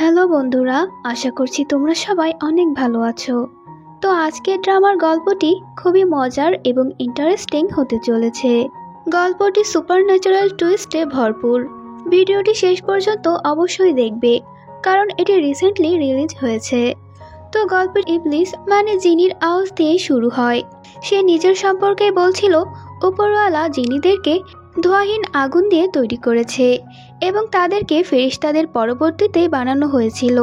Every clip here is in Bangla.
হ্যালো বন্ধুরা, আশা করছি তোমরা সবাই অনেক ভালো আছো। তো আজকের ড্রামার গল্পটি খুবই মজার এবং ইন্টারেস্টিং হতে চলেছে। গল্পটি সুপারন্যাচারাল টুইস্টে ভরপুর। ভিডিওটি শেষ পর্যন্ত অবশ্যই দেখবে, কারণ এটি রিসেন্টলি রিলিজ হয়েছে। তো গল্পের ইবলিস মানে জিনির আওয়াজ দিয়ে শুরু হয়। সে নিজের সম্পর্কে বলছিল উপরওয়ালা জিনিদেরকে ধোঁয়াহীন আগুন দিয়ে তৈরি করেছে এবং তাদেরকে ফেরেশতাদের পরবর্তীতে বানানো হয়েছিল।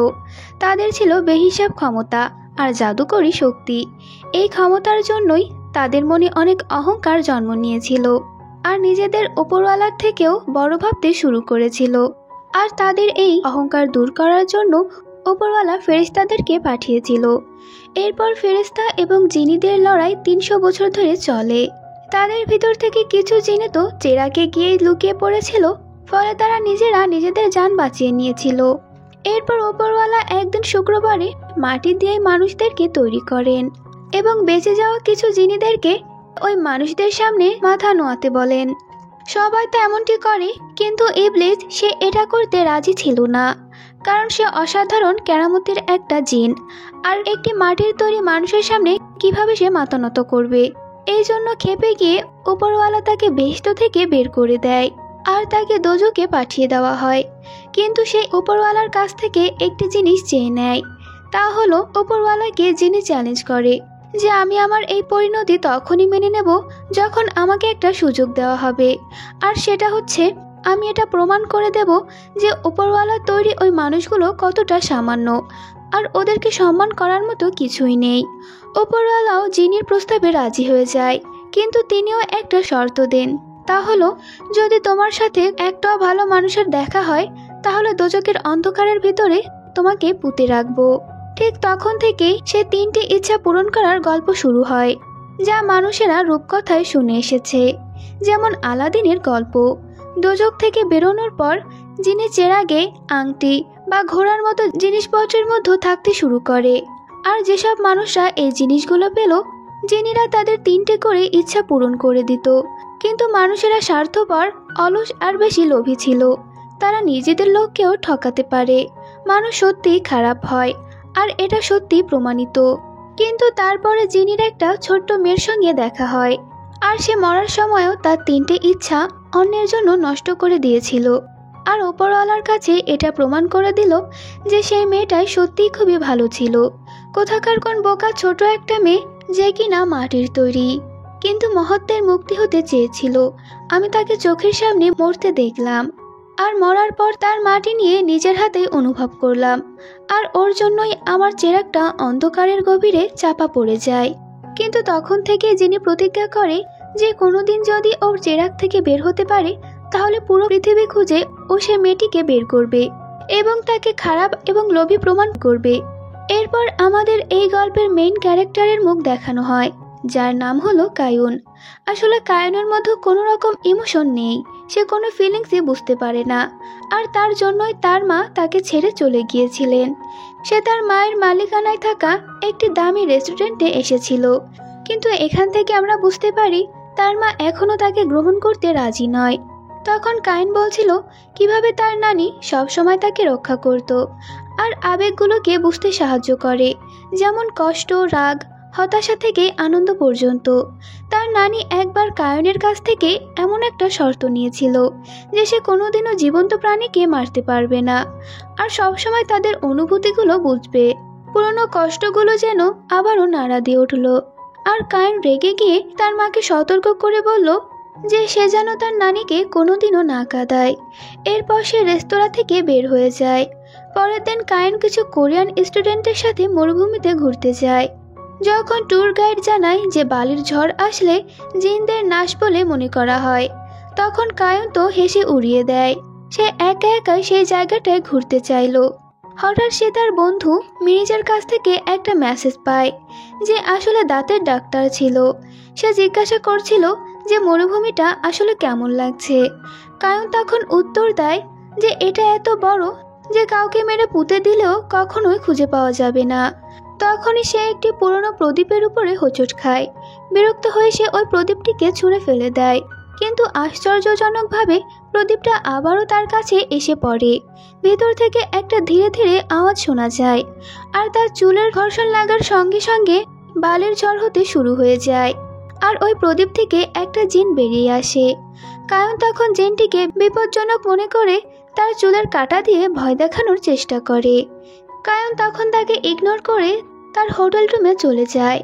তাদের ছিল বেহিসাব ক্ষমতা আর জাদুকরী শক্তি। এই ক্ষমতার জন্যই তাদের মনে অনেক অহংকার জন্ম নিয়েছিল আর নিজেদের উপরওয়ালার থেকেও বড় ভাবতে শুরু করেছিল। আর তাদের এই অহংকার দূর করার জন্য উপরওয়ালা ফেরেশতাদেরকে পাঠিয়েছিল। এরপর ফেরেশতা এবং জিনিদের লড়াই ৩০০ বছর ধরে চলে। তাদের ভিতর থেকে কিছু জিনে তো চেরাকে গিয়ে লুকিয়ে পড়েছিল, ফলে তারা নিজেরা নিজেদের জান বাঁচিয়ে নিয়েছিল। এরপর উপরওয়ালা একদিন শুক্রবারে মাটি দিয়ে মানুষদেরকে তৈরি করেন এবং বেঁচে যাওয়া কিছু জিনিদেরকে ওই মানুষদের সামনে মাথা নোয়াতে বলেন। সবাই তো এমনটি করে, কিন্তু ইবলিস সে এটা করতে রাজি ছিল না, কারণ সে অসাধারণ কেরামতির একটা জিন, আর একটি মাটির তৈরি মানুষের সামনে কিভাবে সে মাথা নত করবে। এই জন্য ক্ষেপে গিয়ে উপরওয়ালা তাকে বেহেশত থেকে বের করে দেয় আর তাকে দোজখে পাঠিয়ে দেওয়া হয়। কিন্তু সে উপরওয়ালার কাছ থেকে একটি জিনিস চেয়ে নেয়। তা হলো উপরওয়ালাকে যিনি চ্যালেঞ্জ করে যে আমি আমার এই পরিণতি তখনই মেনে নেব যখন আমাকে একটা সুযোগ দেওয়া হবে, আর সেটা হচ্ছে আমি এটা প্রমাণ করে দেব যে উপরওয়ালার তৈরি ওই মানুষগুলো কতটা সামান্য আর ওদেরকে সম্মান করার মতো কিছুই নেই। উপরওয়ালাও জিনির প্রস্তাবে রাজি হয়ে যায়, কিন্তু তিনিও একটা শর্ত দেন। তা হলো যদি তোমার সাথে একটাও ভালো মানুষের দেখা হয়, তাহলে দোজখের অন্ধকারের ভিতরে তোমাকে পুঁতে রাখবো। ঠিক তখন থেকেই সে ৩টি ইচ্ছা পূরণ করার গল্প শুরু হয়, যা মানুষেরা রূপকথায় শুনে এসেছে। যেমন আলাদিনের গল্প। দোজখ থেকে বেরোনোর পর যিনি চেরাগে, আংটি বা ঘোড়ার মতো জিনিসপত্রের মধ্যে থাকতে শুরু করে। আর যেসব মানুষরা এই জিনিসগুলো পেল, জিনিরা তাদের ৩টে করে ইচ্ছা পূরণ করে দিত। কিন্তু মানুষেরা স্বার্থপর, অলস আর বেশি লোভী ছিল। তারা নিজেদের লোককেও ঠকাতে পারে। মানুষ সত্যিই খারাপ হয়, আর এটা সত্যি প্রমাণিত। কিন্তু তারপরে জিনির একটা ছোট্ট মেয়ের সঙ্গে দেখা হয়, আর সে মরার সময়ও তার ৩টে ইচ্ছা অন্যের জন্য নষ্ট করে দিয়েছিল। আর উপরওয়ালার কাছে এটা প্রমাণ করে দিল যে সেই মেয়েটাই সত্যিই খুবই ভালো ছিল। কোথাকার কোন বোকা ছোট একটা মেয়ে যে কিনা মাটির তৈরি, কিন্তু মহত্বের মুক্তি হতে চেয়েছিল। আমি তাকে চোখের সামনে মরতে দেখলাম, আর মরার পর তার মাটি নিয়ে নিজের হাতে অনুভব করলাম, আর ওর জন্যই আমার চেরাগটা অন্ধকারের গভীরে চাপা পড়ে যায়। কিন্তু তখন থেকে যিনি প্রতিজ্ঞা করে যে কোনোদিন যদি ওর চেরাগ থেকে বের হতে পারে, তাহলে পুরো পৃথিবী খুঁজে ও সে মেয়েটিকে বের করবে এবং তাকে খারাপ এবং লোভী প্রমাণ করবে। এরপর আমাদের এই গল্পের মেইন ক্যারেক্টারের মুখ দেখানো হয়, যার নাম হলো কায়ুন। আসলে কায়ুনের মধ্যে কোনো রকম ইমোশন নেই, সে কোনো ফিলিংসই বুঝতে পারে না, আর তার জন্যই তার মা তাকে ছেড়ে চলে গিয়েছিলেন। সে তার মায়ের মালিকানায় থাকা একটি দামি রেস্টুরেন্টে এসেছিল, কিন্তু এখান থেকে আমরা বুঝতে পারি তার মা এখনও তাকে গ্রহণ করতে রাজি নয়। তখন কায়ুন বলছিল কিভাবে তার নানি সবসময় তাকে রক্ষা করত আর আবেগগুলোকে বুঝতে সাহায্য করে, যেমন কষ্ট, রাগ, হতাশা থেকে আনন্দ পর্যন্ত। তার নানি একবার কায়ুনের কাছ থেকে এমন একটা শর্ত নিয়েছিল যে সে কোনোদিনও জীবন্ত প্রাণীকে মারতে পারবে না, আর সবসময় তাদের অনুভূতিগুলো বুঝবে। পুরনো কষ্টগুলো যেন আবারও নাড়া দিয়ে উঠল। আর কায়ুন রেগে গিয়ে তার মাকে সতর্ক করে বলল যে সে যেন তার নানিকে কোনোদিনও না কাঁদায়। এরপর সে রেস্তোরাঁ থেকে বের হয়ে যায়। পরের দিন কায়ুন কিছু কোরিয়ান স্টুডেন্টের সাথে মরুভূমিতে ঘুরতে যায়। যখন ট্যুর গাইড জানায় যে বালির ঝড় আসলে জিনদের নাশ বলে মনে করা হয়, তখন কায়ুন তো হেসে উড়িয়ে দেয়। সে একা একাই সেই জায়গাটায় ঘুরতে চাইল। হঠাৎ সে তার বন্ধু মিরিজের কাছ থেকে একটা মেসেজ পায়, যে আসলে দাঁতের ডাক্তার ছিল। সে জিজ্ঞাসা করছিল যে মরুভূমিটা আসলে কেমন লাগছে। কায়ুন তখন উত্তর দেয় যে এটা এত বড় যে কাউকে মেরে পুঁতে দিলেও কখনোই খুঁজে পাওয়া যাবে না। তখনই সে একটি পুরনো প্রদীপের উপরে হোঁচট খায়। বিরক্ত হয়ে সে ওই প্রদীপটিকে ছুঁড়ে ফেলে দেয়, কিন্তু আশ্চর্যজনকভাবে প্রদীপটা আবারও তার কাছে এসে পড়ে। ভেতর থেকে একটা ধীরে ধীরে আওয়াজ শোনা যায়, আর তার চুলের ঘর্ষণ লাগার সঙ্গে সঙ্গে বালের ঝড় হতে শুরু হয়ে যায়। আর ওই প্রদীপ থেকে একটা জিন বেরিয়ে আসে। কায়ন তখন জিনটিকে বিপজ্জনক মনে করে তার চুলের কাঁটা দিয়ে ভয় দেখানোর চেষ্টা করে। কায়ন তখন তাকে ইগনোর করে তার হোটেল রুমে চলে যায়।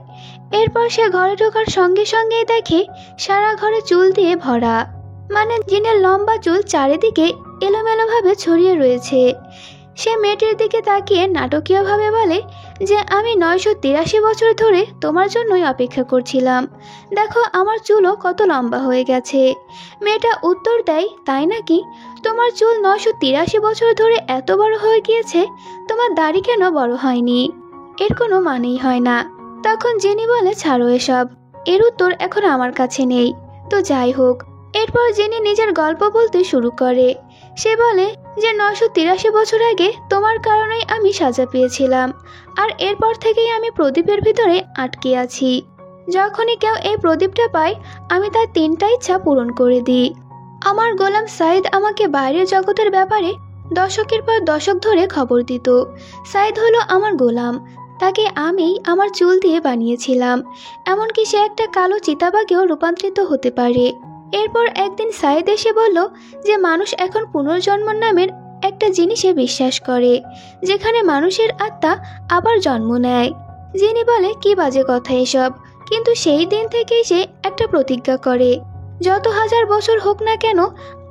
এরপর সে ঘরে ঢোকার সঙ্গে সঙ্গেই দেখে সারা ঘরে চুল দিয়ে ভরা, মানে জিনের লম্বা চুল চারিদিকে এলোমেলোভাবে ছড়িয়ে রয়েছে। সে মেয়েটির দিকে তাকিয়ে নাটকীয়ভাবে বলে যে আমি 983 বছর ধরে তোমার জন্যই অপেক্ষা করছিলাম, দেখো আমার চুলও কত লম্বা হয়ে গেছে। মেয়েটা উত্তর দেয়, তাই নাকি? তোমার চুল 983 বছর ধরে এত বড় হয়ে গিয়েছে, তোমার দাড়ি কেন বড় হয়নি? এর কোনো মানেই হয় না। তখন জিনি বলে, ছাড়ো এসব, এর উত্তর এখন আমার কাছে নেই। তো যাই হোক, এরপর জিনি নিজের গল্প বলতে শুরু করে। সে বলে যে 983 বছর আগে তোমার কারণেই আমি সাজা পেয়েছিলাম, আর এরপর থেকেই আমি প্রদীপের ভিতরে আটকে আছি। যখনই কেউ এই প্রদীপটা পায় আমি তার 3টা ইচ্ছা পূরণ করে দিই। আমার গোলাম সাইদ আমাকে বাইরের জগতের ব্যাপারে দশকের পর দশক ধরে খবর দিত। সাইদ হলো আমার গোলাম, তাকে আমি আমার চুল দিয়ে বানিয়েছিলাম, এমনকি সে একটা কালো চিতাবাঘেও রূপান্তরিত হতে পারে। এরপর একদিন সাইদ এসে বলল যে মানুষ এখন পুনর্জন্ম নামের একটা জিনিসে বিশ্বাস করে, যেখানে মানুষের আত্মা আবার জন্ম নেয়। জিনি বলে, কি বাজে কথা এসব। কিন্তু সেই দিন থেকেই সে একটা প্রতিজ্ঞা করে, যত হাজার বছর হোক না কেন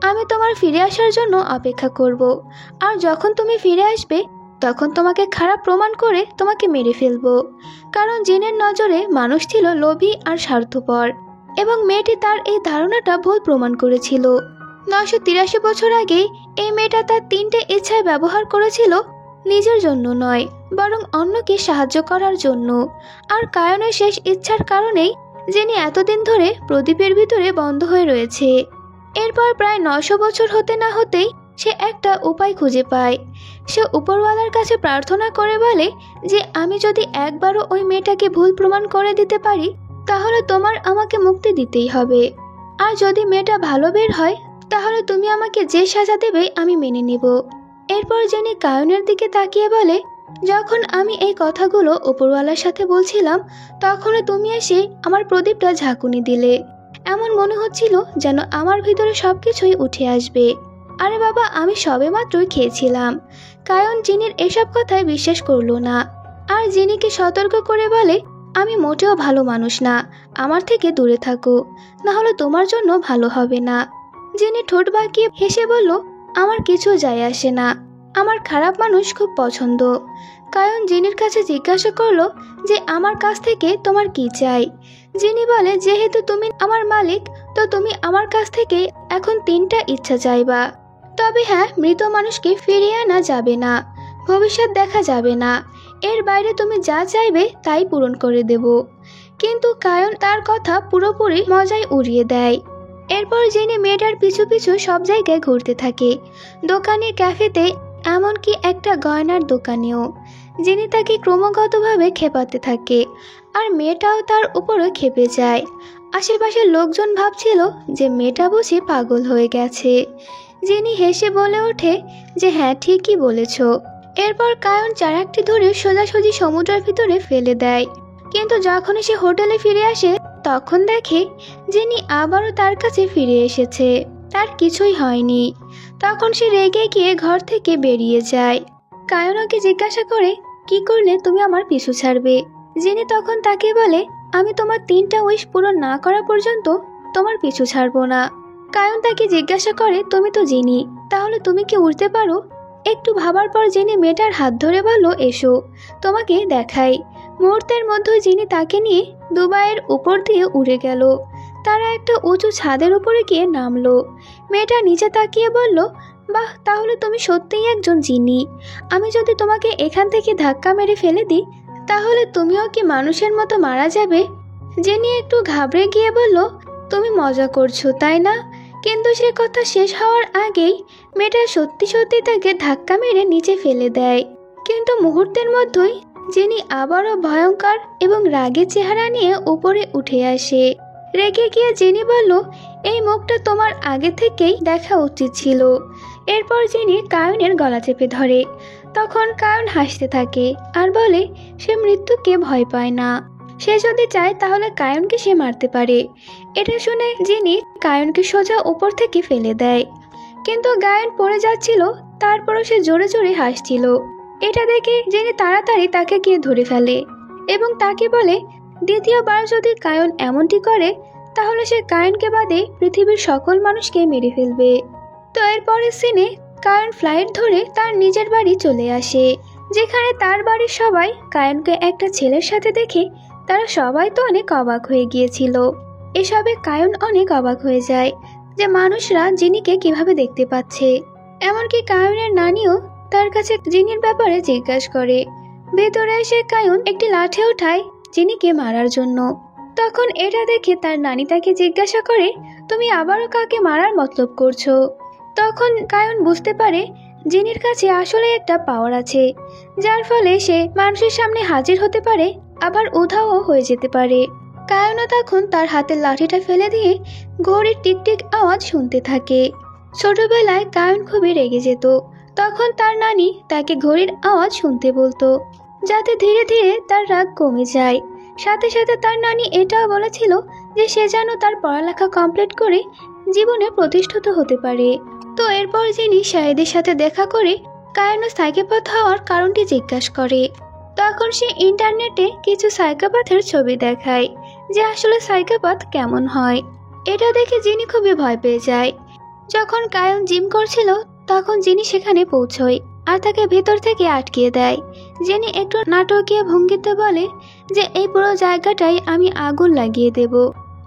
আমি তোমার ফিরে আসার জন্য অপেক্ষা করব, আর যখন তুমি ফিরে আসবে তখন তোমাকে খারাপ প্রমাণ করে তোমাকে মেরে ফেলবো। কারণ জিনের নজরে মানুষ ছিল লোভী আর স্বার্থপর, এবং মেয়েটি তার এই ধারণাটা ভুল প্রমাণ করেছিল। 983 বছর আগে এই মেয়েটা তার 3টে ইচ্ছায় ব্যবহার করেছিল নিজের জন্য নয়, বরং অন্যকে সাহায্য করার জন্য। আর কায়নের শেষ ইচ্ছার কারণেই যিনি এতদিন ধরে প্রদীপের ভিতরে বন্ধ হয়ে রয়েছে। এরপর প্রায় 900 বছর হতে না হতেই সে একটা উপায় খুঁজে পায়। সে উপরওয়ালার কাছে প্রার্থনা করে বলে যে আমি যদি একবারও ওই মেয়েটাকে ভুল প্রমাণ করে দিতে পারি তাহলে তোমার আমাকে মুক্তি দিতেই হবে, আর যদি মেয়েটা ভালো বের হয় তাহলে তুমি আমাকে যে সাজা দেবে আমি মেনে নেব। এরপর যিনি কায়নের দিকে তাকিয়ে বলে, যখন আমি এই কথাগুলো উপরওয়ালার সাথে বলছিলাম তখনও তুমি এসে আমার প্রদীপটা ঝাঁকুনি দিলে। এমন মনে হচ্ছিল যেন আমার ভিতরে সবকিছুই উঠে আসবে। আরে বাবা, আমি সবেমাত্রই খেয়েছিলাম। কায়ন জিনির এসব কথায় বিশ্বাস করলো না, আর জিনিকে সতর্ক করে বলে, আমি মোটেও ভালো মানুষ না, আমার থেকে দূরে থাকো, না হলে তোমার জন্য ভালো হবে না। জিনি ঠোঁট বাঁকিয়ে হেসে বলল, আমার কিছু যায় আসে না, আমার খারাপ মানুষ খুব পছন্দ। কায়ন জিনির কাছে জিজ্ঞাসা করলো যে আমার কাছ থেকে তোমার কি চাই। জিনি বলে, যেহেতু তুমি আমার মালিক তো তুমি আমার কাছ থেকে এখন 3টা ইচ্ছা চাইবা। তবে হ্যাঁ, মৃত মানুষকে ফিরিয়ে আনা যাবে না, ভবিষ্যৎ দেখা যাবে না, এর বাইরে তুমি যা চাইবে তাই পূরণ করে দেব। কিন্তু কায়ন তার কথা পুরোপুরি মজায় উড়িয়ে দেয়। এরপর জিনি মেয়েটার পিছু পিছু সব জায়গায় ঘুরতে থাকে, দোকানে, ক্যাফেতে, এমনকি একটা গয়নার দোকানেও। জিনি তাকে ক্রমাগতভাবে খেপাতে থাকে, আর মেয়েটাও তার উপরে খেপে যায়। আশেপাশের লোকজন ভাবছিল যে মেয়েটা বুঝি পাগল হয়ে গেছে। জিনি হেসে বলে ওঠে যে হ্যাঁ, ঠিকই বলেছ। এরপর কায়ন চারাকটি ধরে সোজাসুজি সমুদ্রের ভিতরে ফেলে দেয়। কিন্তু যখন সে হোটেলে ফিরে আসে তখন দেখে জিনি আবারও তার কাছে ফিরে এসেছে, তার কিছুই হয়নি। তখন সে রেগে গিয়ে ঘর থেকে বেরিয়ে যায়। কায়ন ওকে জিজ্ঞাসা করে, কি করলে তুমি আমার পিছু ছাড়বে? জিনি তখন তাকে বলে, আমি তোমার 3টা উইশ পূরণ না করা পর্যন্ত তোমার পিছু ছাড়বো না। কায়ন তাকে জিজ্ঞাসা করে, তুমি তো জিনি, তাহলে তুমি কি উড়তে পারো? একটু ভাবার পর জিনি মেয়েটার হাত ধরে বলল, এসো তোমাকে দেখাই। মুহূর্তের মধ্যে জিনি তাকে নিয়ে দুবাইয়ের উপর দিয়ে উড়ে গেল। তারা একটা উঁচু ছাদের উপরে গিয়ে নামলো। মেয়েটা নিচে তাকিয়ে বলল, বাহ, তাহলে তুমি সত্যিই একজন জিনি। আমি যদি তোমাকে এখান থেকে ধাক্কা মেরে ফেলে দিই তাহলে তুমিও কি মানুষের মতো মারা যাবে? জিনি একটু ঘাবড়ে গিয়ে বলল, তুমি মজা করছো তাই না? কিন্তু সে কথা শেষ হওয়ার আগেই মেয়েটা সত্যি সত্যি তাকে ধাক্কা মেরে নিচে ফেলে দেয়। কিন্তু মুহূর্তের মধ্যেই জিনি আবারও ভয়ঙ্কর এবং রাগের চেহারা নিয়ে উপরে উঠে আসে। রেগে গিয়ে জেনি বলল, এই মুখটা তোমার আগে থেকেই দেখা উচিত ছিল। এরপর জেনি কায়নের গলা চেপে ধরে। তখন কায়ন হাসতে থাকে আর বলে সে মৃত্যুকে ভয় পায় না। সে যদি চায় তাহলে কায়নকে সে মারতে পারে। এটা শুনে জেনি কায়নকে সোজা উপর থেকে ফেলে দেয়। কিন্তু কায়ন পড়ে যাচ্ছিল, তারপরও সে জোরে জোরে হাসছিল। এটা দেখে জেনি তাড়াতাড়ি তাকে গিয়ে ধরে ফেলে এবং তাকে বলে, দ্বিতীয়বার যদি কায়ন এমনটি করে তাহলে সে কায়নকে বাদে পৃথিবীর সকল মানুষকে মেরে ফেলবে। তো এরপরের সিনে কায়ন ফ্লাইট ধরে তার নিজের বাড়ি চলে আসে, যেখানে তার বাড়ির সবাই কায়নকে একটা ছেলের সাথে দেখে তারা সবাই তো অনেক অবাক হয়ে গিয়েছিল। এসবে কায়ন অনেক অবাক হয়ে যায় যে মানুষরা জিনিকে কিভাবে দেখতে পাচ্ছে। এমনকি কায়নের নানিও তার কাছে জিনির ব্যাপারে জিজ্ঞাসা করে। ভেতরে এসে কায়ন একটি লাঠি ওঠায় জিনিকে মারার জন্য। তখন এটা দেখে তার নানি তাকে জিজ্ঞাসা করে, তুমি আবারও কাকে মারার মতলব করছো? তখন কায়ন বুঝতে পারে জিনির কাছে আসলে একটা পাওয়ার আছে, যার ফলে সে মানুষের সামনে হাজির হতে পারে, আবার উধাও হয়ে যেতে পারে। কায়নও তখন তার হাতের লাঠিটা ফেলে দিয়ে ঘড়ির টিকটিক আওয়াজ শুনতে থাকে। ছোটবেলায় কায়ন খুবই রেগে যেত, তখন তার নানি তাকে ঘড়ির আওয়াজ শুনতে বলতো, যাতে ধীরে ধীরে তার রাগ কমে যায়। সাথে সাথে তার নানি এটাও বলেছিল যে সে যেন তার পড়ালেখা কমপ্লিট করে জীবনে প্রতিষ্ঠিত হতে পারে। তো এরপর যিনি শাহেদের সাথে দেখা করে কায়নও সাইকোপ্যাথ হওয়ার কারণটি জিজ্ঞাসা করে। তখন সে ইন্টারনেটে কিছু সাইকোপ্যাথের ছবি দেখায় যে আসলে সাইকোপ্যাথ কেমন হয়। এটা দেখে জিনি খুবই ভয় পেয়ে যায়। যখন কায়ন জিম করছিল তখন জিনি সেখানে পৌঁছয় আর তাকে ভেতর থেকে আটকিয়ে দেয়। জিনি একটু নাটকীয় ভঙ্গিতে বলে যে এই পুরো জায়গাটাই আমি আগুন লাগিয়ে দেব,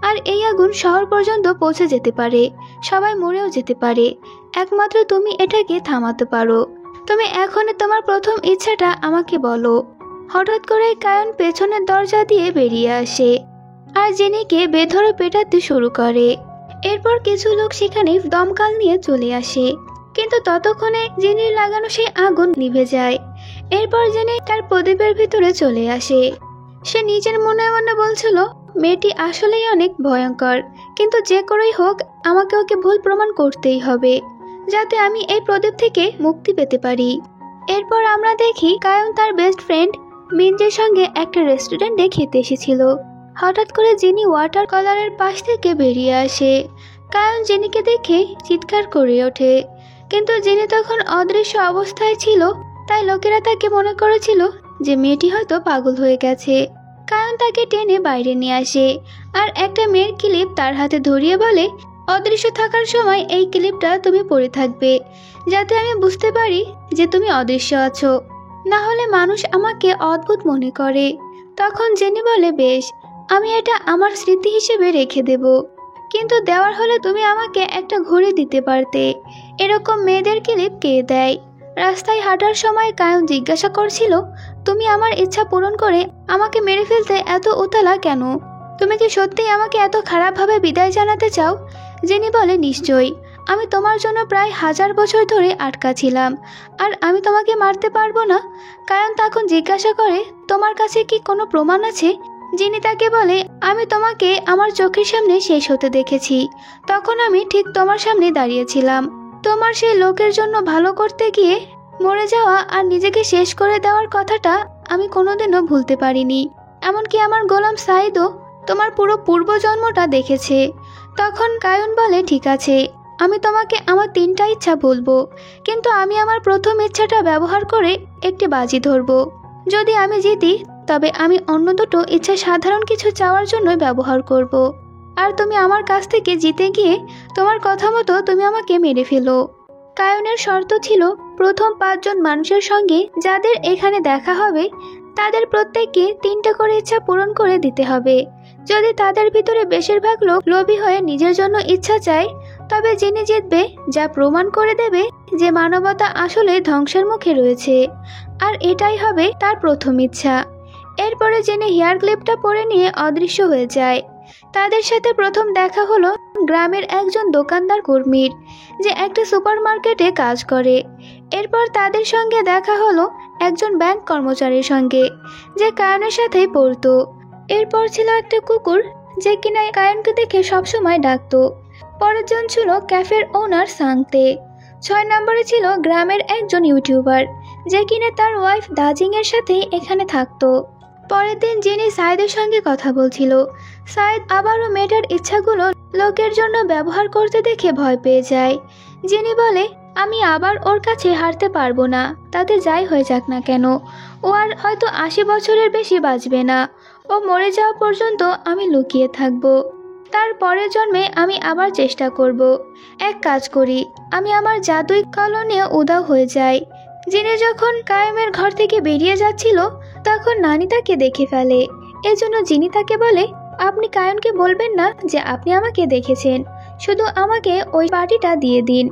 আর এই আগুন শহর পর্যন্ত পৌঁছে যেতে পারে, সবাই মরেও যেতে পারে, একমাত্র তুমি এটাকে থামাতে পারো। তুমি এখনই তোমার প্রথম ইচ্ছাটা আমাকে বলো। হঠাৎ করে কায়ন পেছনের দরজা দিয়ে বেরিয়ে আসে আর জেনিকে বেধড়ে পেটাতে শুরু করে। এরপর কিছু লোক সেখানে দমকল নিয়ে চলে আসে, কিন্তু ততক্ষণে জেনির লাগানো সেই আগুন নিভে যায়। এরপর জেনি তার প্রদীপের ভিতরে চলে আসে। সে নিজের মনে মনে বলছিল, মেয়েটি আসলেই অনেক ভয়ঙ্কর, কিন্তু যে করেই হোক আমাকে ওকে ভুল প্রমাণ করতেই হবে, যাতে আমি এই প্রদীপ থেকে মুক্তি পেতে পারি। এরপর আমরা দেখি কায়ন তার বেস্ট ফ্রেন্ড মিনজের সঙ্গে একটা রেস্টুরেন্টে খেতে এসেছিল। হঠাৎ করে জেনি ওয়াটার কলারের পাশ থেকে বেরিয়ে আসে। কায়ন জেনিকে দেখে চিৎকার করে ওঠে, কিন্তু জেনি তখন অদৃশ্য অবস্থায় ছিল, তাই লোকেরা তাকে মনে করেছিল যে মেয়েটি হয়তো পাগল হয়ে গেছে। কায়ন তাকে টেনে বাইরে নিয়ে আসে আর একটা মেয়ের ক্লিপ তার হাতে ধরিয়ে বলে, অদৃশ্য থাকার সময় এই ক্লিপটা তুমি পরে থাকবে, যাতে আমি বুঝতে পারি যে তুমি অদৃশ্য আছো, না হলে মানুষ আমাকে অদ্ভুত মনে করে। তখন জেনি বলে, বেশ, আমি এটা আমার স্মৃতি হিসেবে রেখে দেব, কিন্তু দেওয়ার হলে তুমি আমাকে একটা ঘড়ি দিতে পারতে। এরকম মেয়েদের ক্লিপ কে দেয়? রাস্তায় হাঁটার সময় কায়ন জিজ্ঞাসা করছিল, তুমি আমার ইচ্ছা পূরণ করে আমাকে মেরে ফেলতে এত উতলা কেন? তুমি কি সত্যিই আমাকে এত খারাপভাবে বিদায় জানাতে চাও? জেনি বলে, নিশ্চয়ই, আমি তোমার জন্য প্রায় 1000 বছর ধরে আটকা ছিলাম, আর আমি তোমাকে মারতে পারবো না। কায়ন তখন জিজ্ঞাসা করে, তোমার কাছে কি কোনো প্রমাণ আছে? জিনি তাকে বলে, আমি তোমাকে আমার চোখের সামনে শেষ হতে দেখেছি, তখন আমি ঠিক তোমার সামনে দাঁড়িয়েছিলাম। তোমার সেই লোকের জন্য ভালো করতে গিয়ে মরে যাওয়া আর নিজেকে শেষ করে দেওয়ার কথাটা আমি কোনোদিনও ভুলতে পারিনি। এমনকি আমার গোলাম সাইদও তোমার পুরো পূর্বজন্মটা দেখেছে। তখন কায়ন বলে, ঠিক আছে, আমি তোমাকে আমার 3টা ইচ্ছা বলবো, কিন্তু আমি আমার প্রথম ইচ্ছাটা ব্যবহার করে একটি বাজি ধরবো। যদি আমি জিতি তবে আমি অন্য দুটো ইচ্ছা সাধারণ কিছু চাওয়ার জন্য ব্যবহার করব, আর তুমি আমার কাছ থেকে জিতে গিয়ে তোমার কথা মতো তুমি আমাকে মেরে ফেলো। কায়নের শর্ত ছিল প্রথম 5 জন মানুষের সঙ্গে যাদের এখানে দেখা হবে তাদের প্রত্যেককে 3টা করে ইচ্ছা পূরণ করে দিতে হবে। যদি তাদের ভিতরে বেশিরভাগ লোক লোভী হয়ে নিজের জন্য ইচ্ছা চায়, তবে যিনি জিতবে, যা প্রমাণ করে দেবে যে মানবতা আসলে ধ্বংসের মুখে রয়েছে, আর এটাই হবে তার প্রথম ইচ্ছা। এরপরে জেনে হেয়ার ক্লিপটা পরে নিয়ে অদৃশ্য হয়ে যায়। তাদের সাথে প্রথম দেখা হলো গ্রামের একজন দোকানদার কর্মীর, যে একটা সুপারমার্কেটে কাজ করে। এরপর তাদের সঙ্গে দেখা হলো একজন ব্যাংক কর্মচারীর সঙ্গে, যে কায়নের সাথেই পড়তো। এরপর ছিল একটা কুকুর, যে কিনা কায়নকে দেখে সবসময় ডাকতো। পরের জন ছিল ক্যাফের ওনার সাংতে। 6 নম্বরে ছিল গ্রামের একজন ইউটিউবার, যে কিনা তার ওয়াইফ দাজিং এর সাথে এখানে থাকতো। পরের দিন জিনি সাইদের সঙ্গে কথা বলছিল। সাইদ আবারও মেয়েটার ইচ্ছাগুলো লোকের জন্য ব্যবহার করতে দেখে ভয় পেয়ে যায়। জিনি বলে, আমি আবার ওর কাছে হারতে পারবো না, তাতে যাই হয়ে যাক না কেন। ও আর হয়তো 80 বছরের বেশি বাঁচবে না। ও মরে যাওয়া পর্যন্ত আমি লুকিয়ে থাকবো। তার পরের জন্মে আমি আবার চেষ্টা করব। এক কাজ করি, আমি আমার জাদুই কলম নিয়ে উধাও হয়ে যাই। জিনি যখন কায়েমের ঘর থেকে বেরিয়ে যাচ্ছিল, তখন নানি তাকে দেখে ফেলে। এজন্য জিনি তাকে বলে, আপনি কায়নকে বলবেন না যে আপনি আমাকে দেখেছেন, শুধু আমাকে ওই পার্টিটা দিয়ে দিন,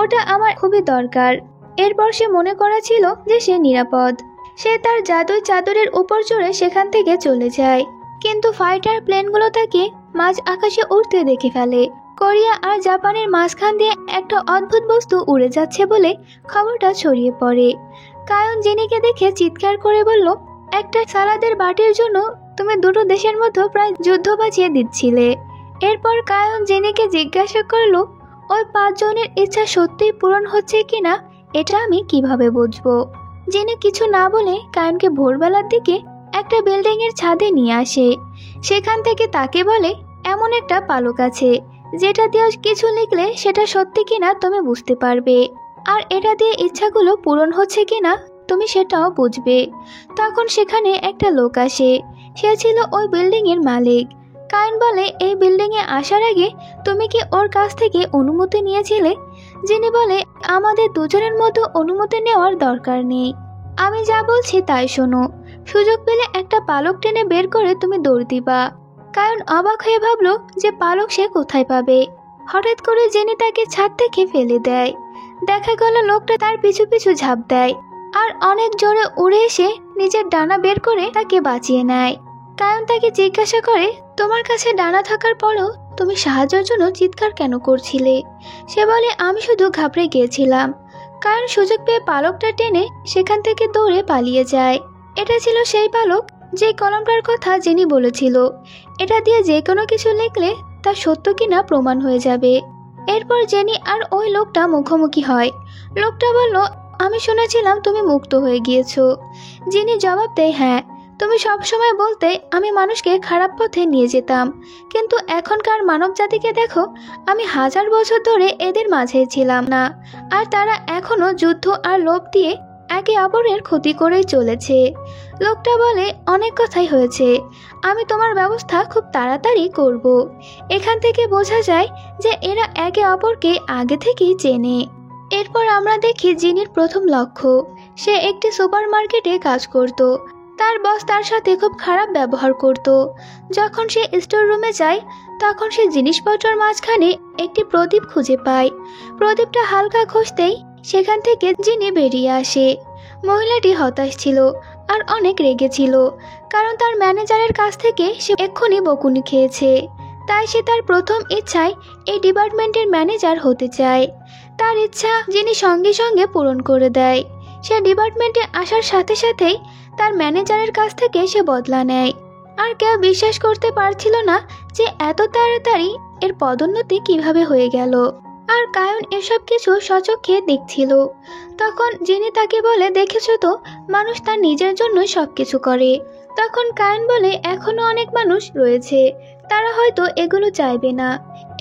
ওটা আমার খুবই দরকার। এরপর সে মনে করেছিল যে সে নিরাপদ। সে তার জাদুই চাদরের উপর চড়ে সেখান থেকে চলে যায়। কিন্তু ফাইটার প্লেনগুলো তাকে মাঝ আকাশে উড়তে দেখে ফেলে। কোরিয়া আর জাপানের মাঝখান দিয়ে একটা অদ্ভুত বস্তু উড়ে যাচ্ছে বলে খবরটা ছড়িয়ে পড়ে। কায়ন জেনিকে দেখে চিৎকার করে বলল, একটা সালাদের বাটির জন্য তুমি দুটো দেশের মধ্যে প্রায় যুদ্ধ বাঁচিয়ে দিচ্ছিলে। এরপর কায়ন জেনিকে জিজ্ঞাসা করলো, ওই 5 জনের ইচ্ছা সত্যিই পূরণ হচ্ছে কিনা এটা আমি কিভাবে বুঝবো। জেনি কিছু না বলে কায়নকে ভোরবেলার দিকে একটা বিল্ডিং এর ছাদে নিয়ে আসে। সেখান থেকে তাকে বলে, এমন একটা পালক আছে যেটা দিয়ে কিছু লিখলে সেটা সত্যি কিনা তুমি বুঝতে পারবে, আর এটা দিয়ে ইচ্ছাগুলো পূরণ হচ্ছে কিনা তুমি সেটাও বুঝবে। তখন সেখানে একটা লোক আসে। সে ছিল ওই বিল্ডিং এর মালিক। কায়ন বলে, এই বিল্ডিং এ আসার আগে তুমি কি ওর কাছ থেকে অনুমতি নিয়েছিলে? যিনি বলে, আমাদের দুজনের মধ্যে অনুমতি নেওয়ার দরকার নেই, আমি যা বলছি তাই শোনো। সুযোগ পেলে একটা পালক টেনে বের করে তুমি দৌড় দিবা। কায়ন অবাক হয়ে ভাবলো যে পালক সে কোথায় পাবে। হঠাৎ করে জেনি তাকে ছাদ থেকে ফেলে দেয়। দেখা গেল লোকটা তার পিছু পিছু ঝাঁপ দেয় আর অনেক জোরে উড়ে এসে নিজের ডানা বের করে তাকে বাঁচিয়ে নেয়। কায়ন তাকে জিজ্ঞাসা করে, তোমার কাছে ডানা থাকার পরেও তুমি সাহায্যের জন্য চিৎকার কেন করছিলে? সে বলে, আমি শুধু ঘাবড়ে গিয়েছিলাম। কায়ন সুযোগ পেয়ে পালকটা টেনে সেখান থেকে দৌড়ে পালিয়ে যায়। এটা ছিল সেই পালক যে কলমটার কথা জেনি বলেছিল, এটা দিয়ে যে কোনো কিছু লিখলে তা সত্য কিনা প্রমাণ হয়ে যাবে। এরপর জেনি আর ওই লোকটা মুখোমুখি হয়। লোকটা বলল, আমি শুনেছিলাম তুমি মুক্ত হয়ে গিয়েছো। জেনি জবাব দেয়, হ্যাঁ, তুমি সবসময় বলতে আমি মানুষকে খারাপ পথে নিয়ে যেতাম, কিন্তু এখনকার মানব জাতিকে দেখো, আমি 1000 বছর ধরে এদের মাঝে ছিলাম না, আর তারা এখনো যুদ্ধ আর লোভ দিয়ে একে অপরের ক্ষতি করেই চলেছে। লোকটা বলে, অনেক কথাই হয়েছে, আমি তোমার ব্যবস্থা খুব তাড়াতাড়ি করব। এখান থেকে বোঝা যায় যে এরা একে অপরকে আগে থেকেই চেনে। এরপর আমরা দেখি জিনির প্রথম লক্ষ্য, সে একটি সুপার মার্কেটে কাজ করত। তার বস তার সাথে খুব খারাপ ব্যবহার করত। যখন সে স্টোর রুমে যায়, তখন সে জিনিসপত্রের মাঝখানে একটি প্রদীপ খুঁজে পায়। প্রদীপটা হালকা ঘষতেই সেখান থেকে জিনি বেরিয়ে আসে। মহিলাটি হতাশ ছিল আর অনেক রেগে ছিল, কারণ তার ম্যানেজারের কাছ থেকে সে এক্ষুনি বকুনি খেয়েছে। তাই সে তার প্রথম ইচ্ছায় এই ডিপার্টমেন্টের ম্যানেজার হতে চায়। তার ইচ্ছা জিনি সঙ্গে সঙ্গে পূরণ করে দেয়। সে ডিপার্টমেন্টে আসার সাথে সাথেই তার ম্যানেজারের কাছ থেকে সে বদলা নেয়। আর কেউ বিশ্বাস করতে পারছিল না যে এত তাড়াতাড়ি এর পদোন্নতি কিভাবে হয়ে গেল। আর কায়ন এসব কিছু সচক্ষে দেখছিল। তখন জিনি তাকে বলে, দেখেছো তো, মানুষ তার নিজের জন্য সবকিছু করে। তখন কায়ন বলে, এখনো অনেক মানুষ রয়েছে, তারা হয়তো এগুলো চাইবে না।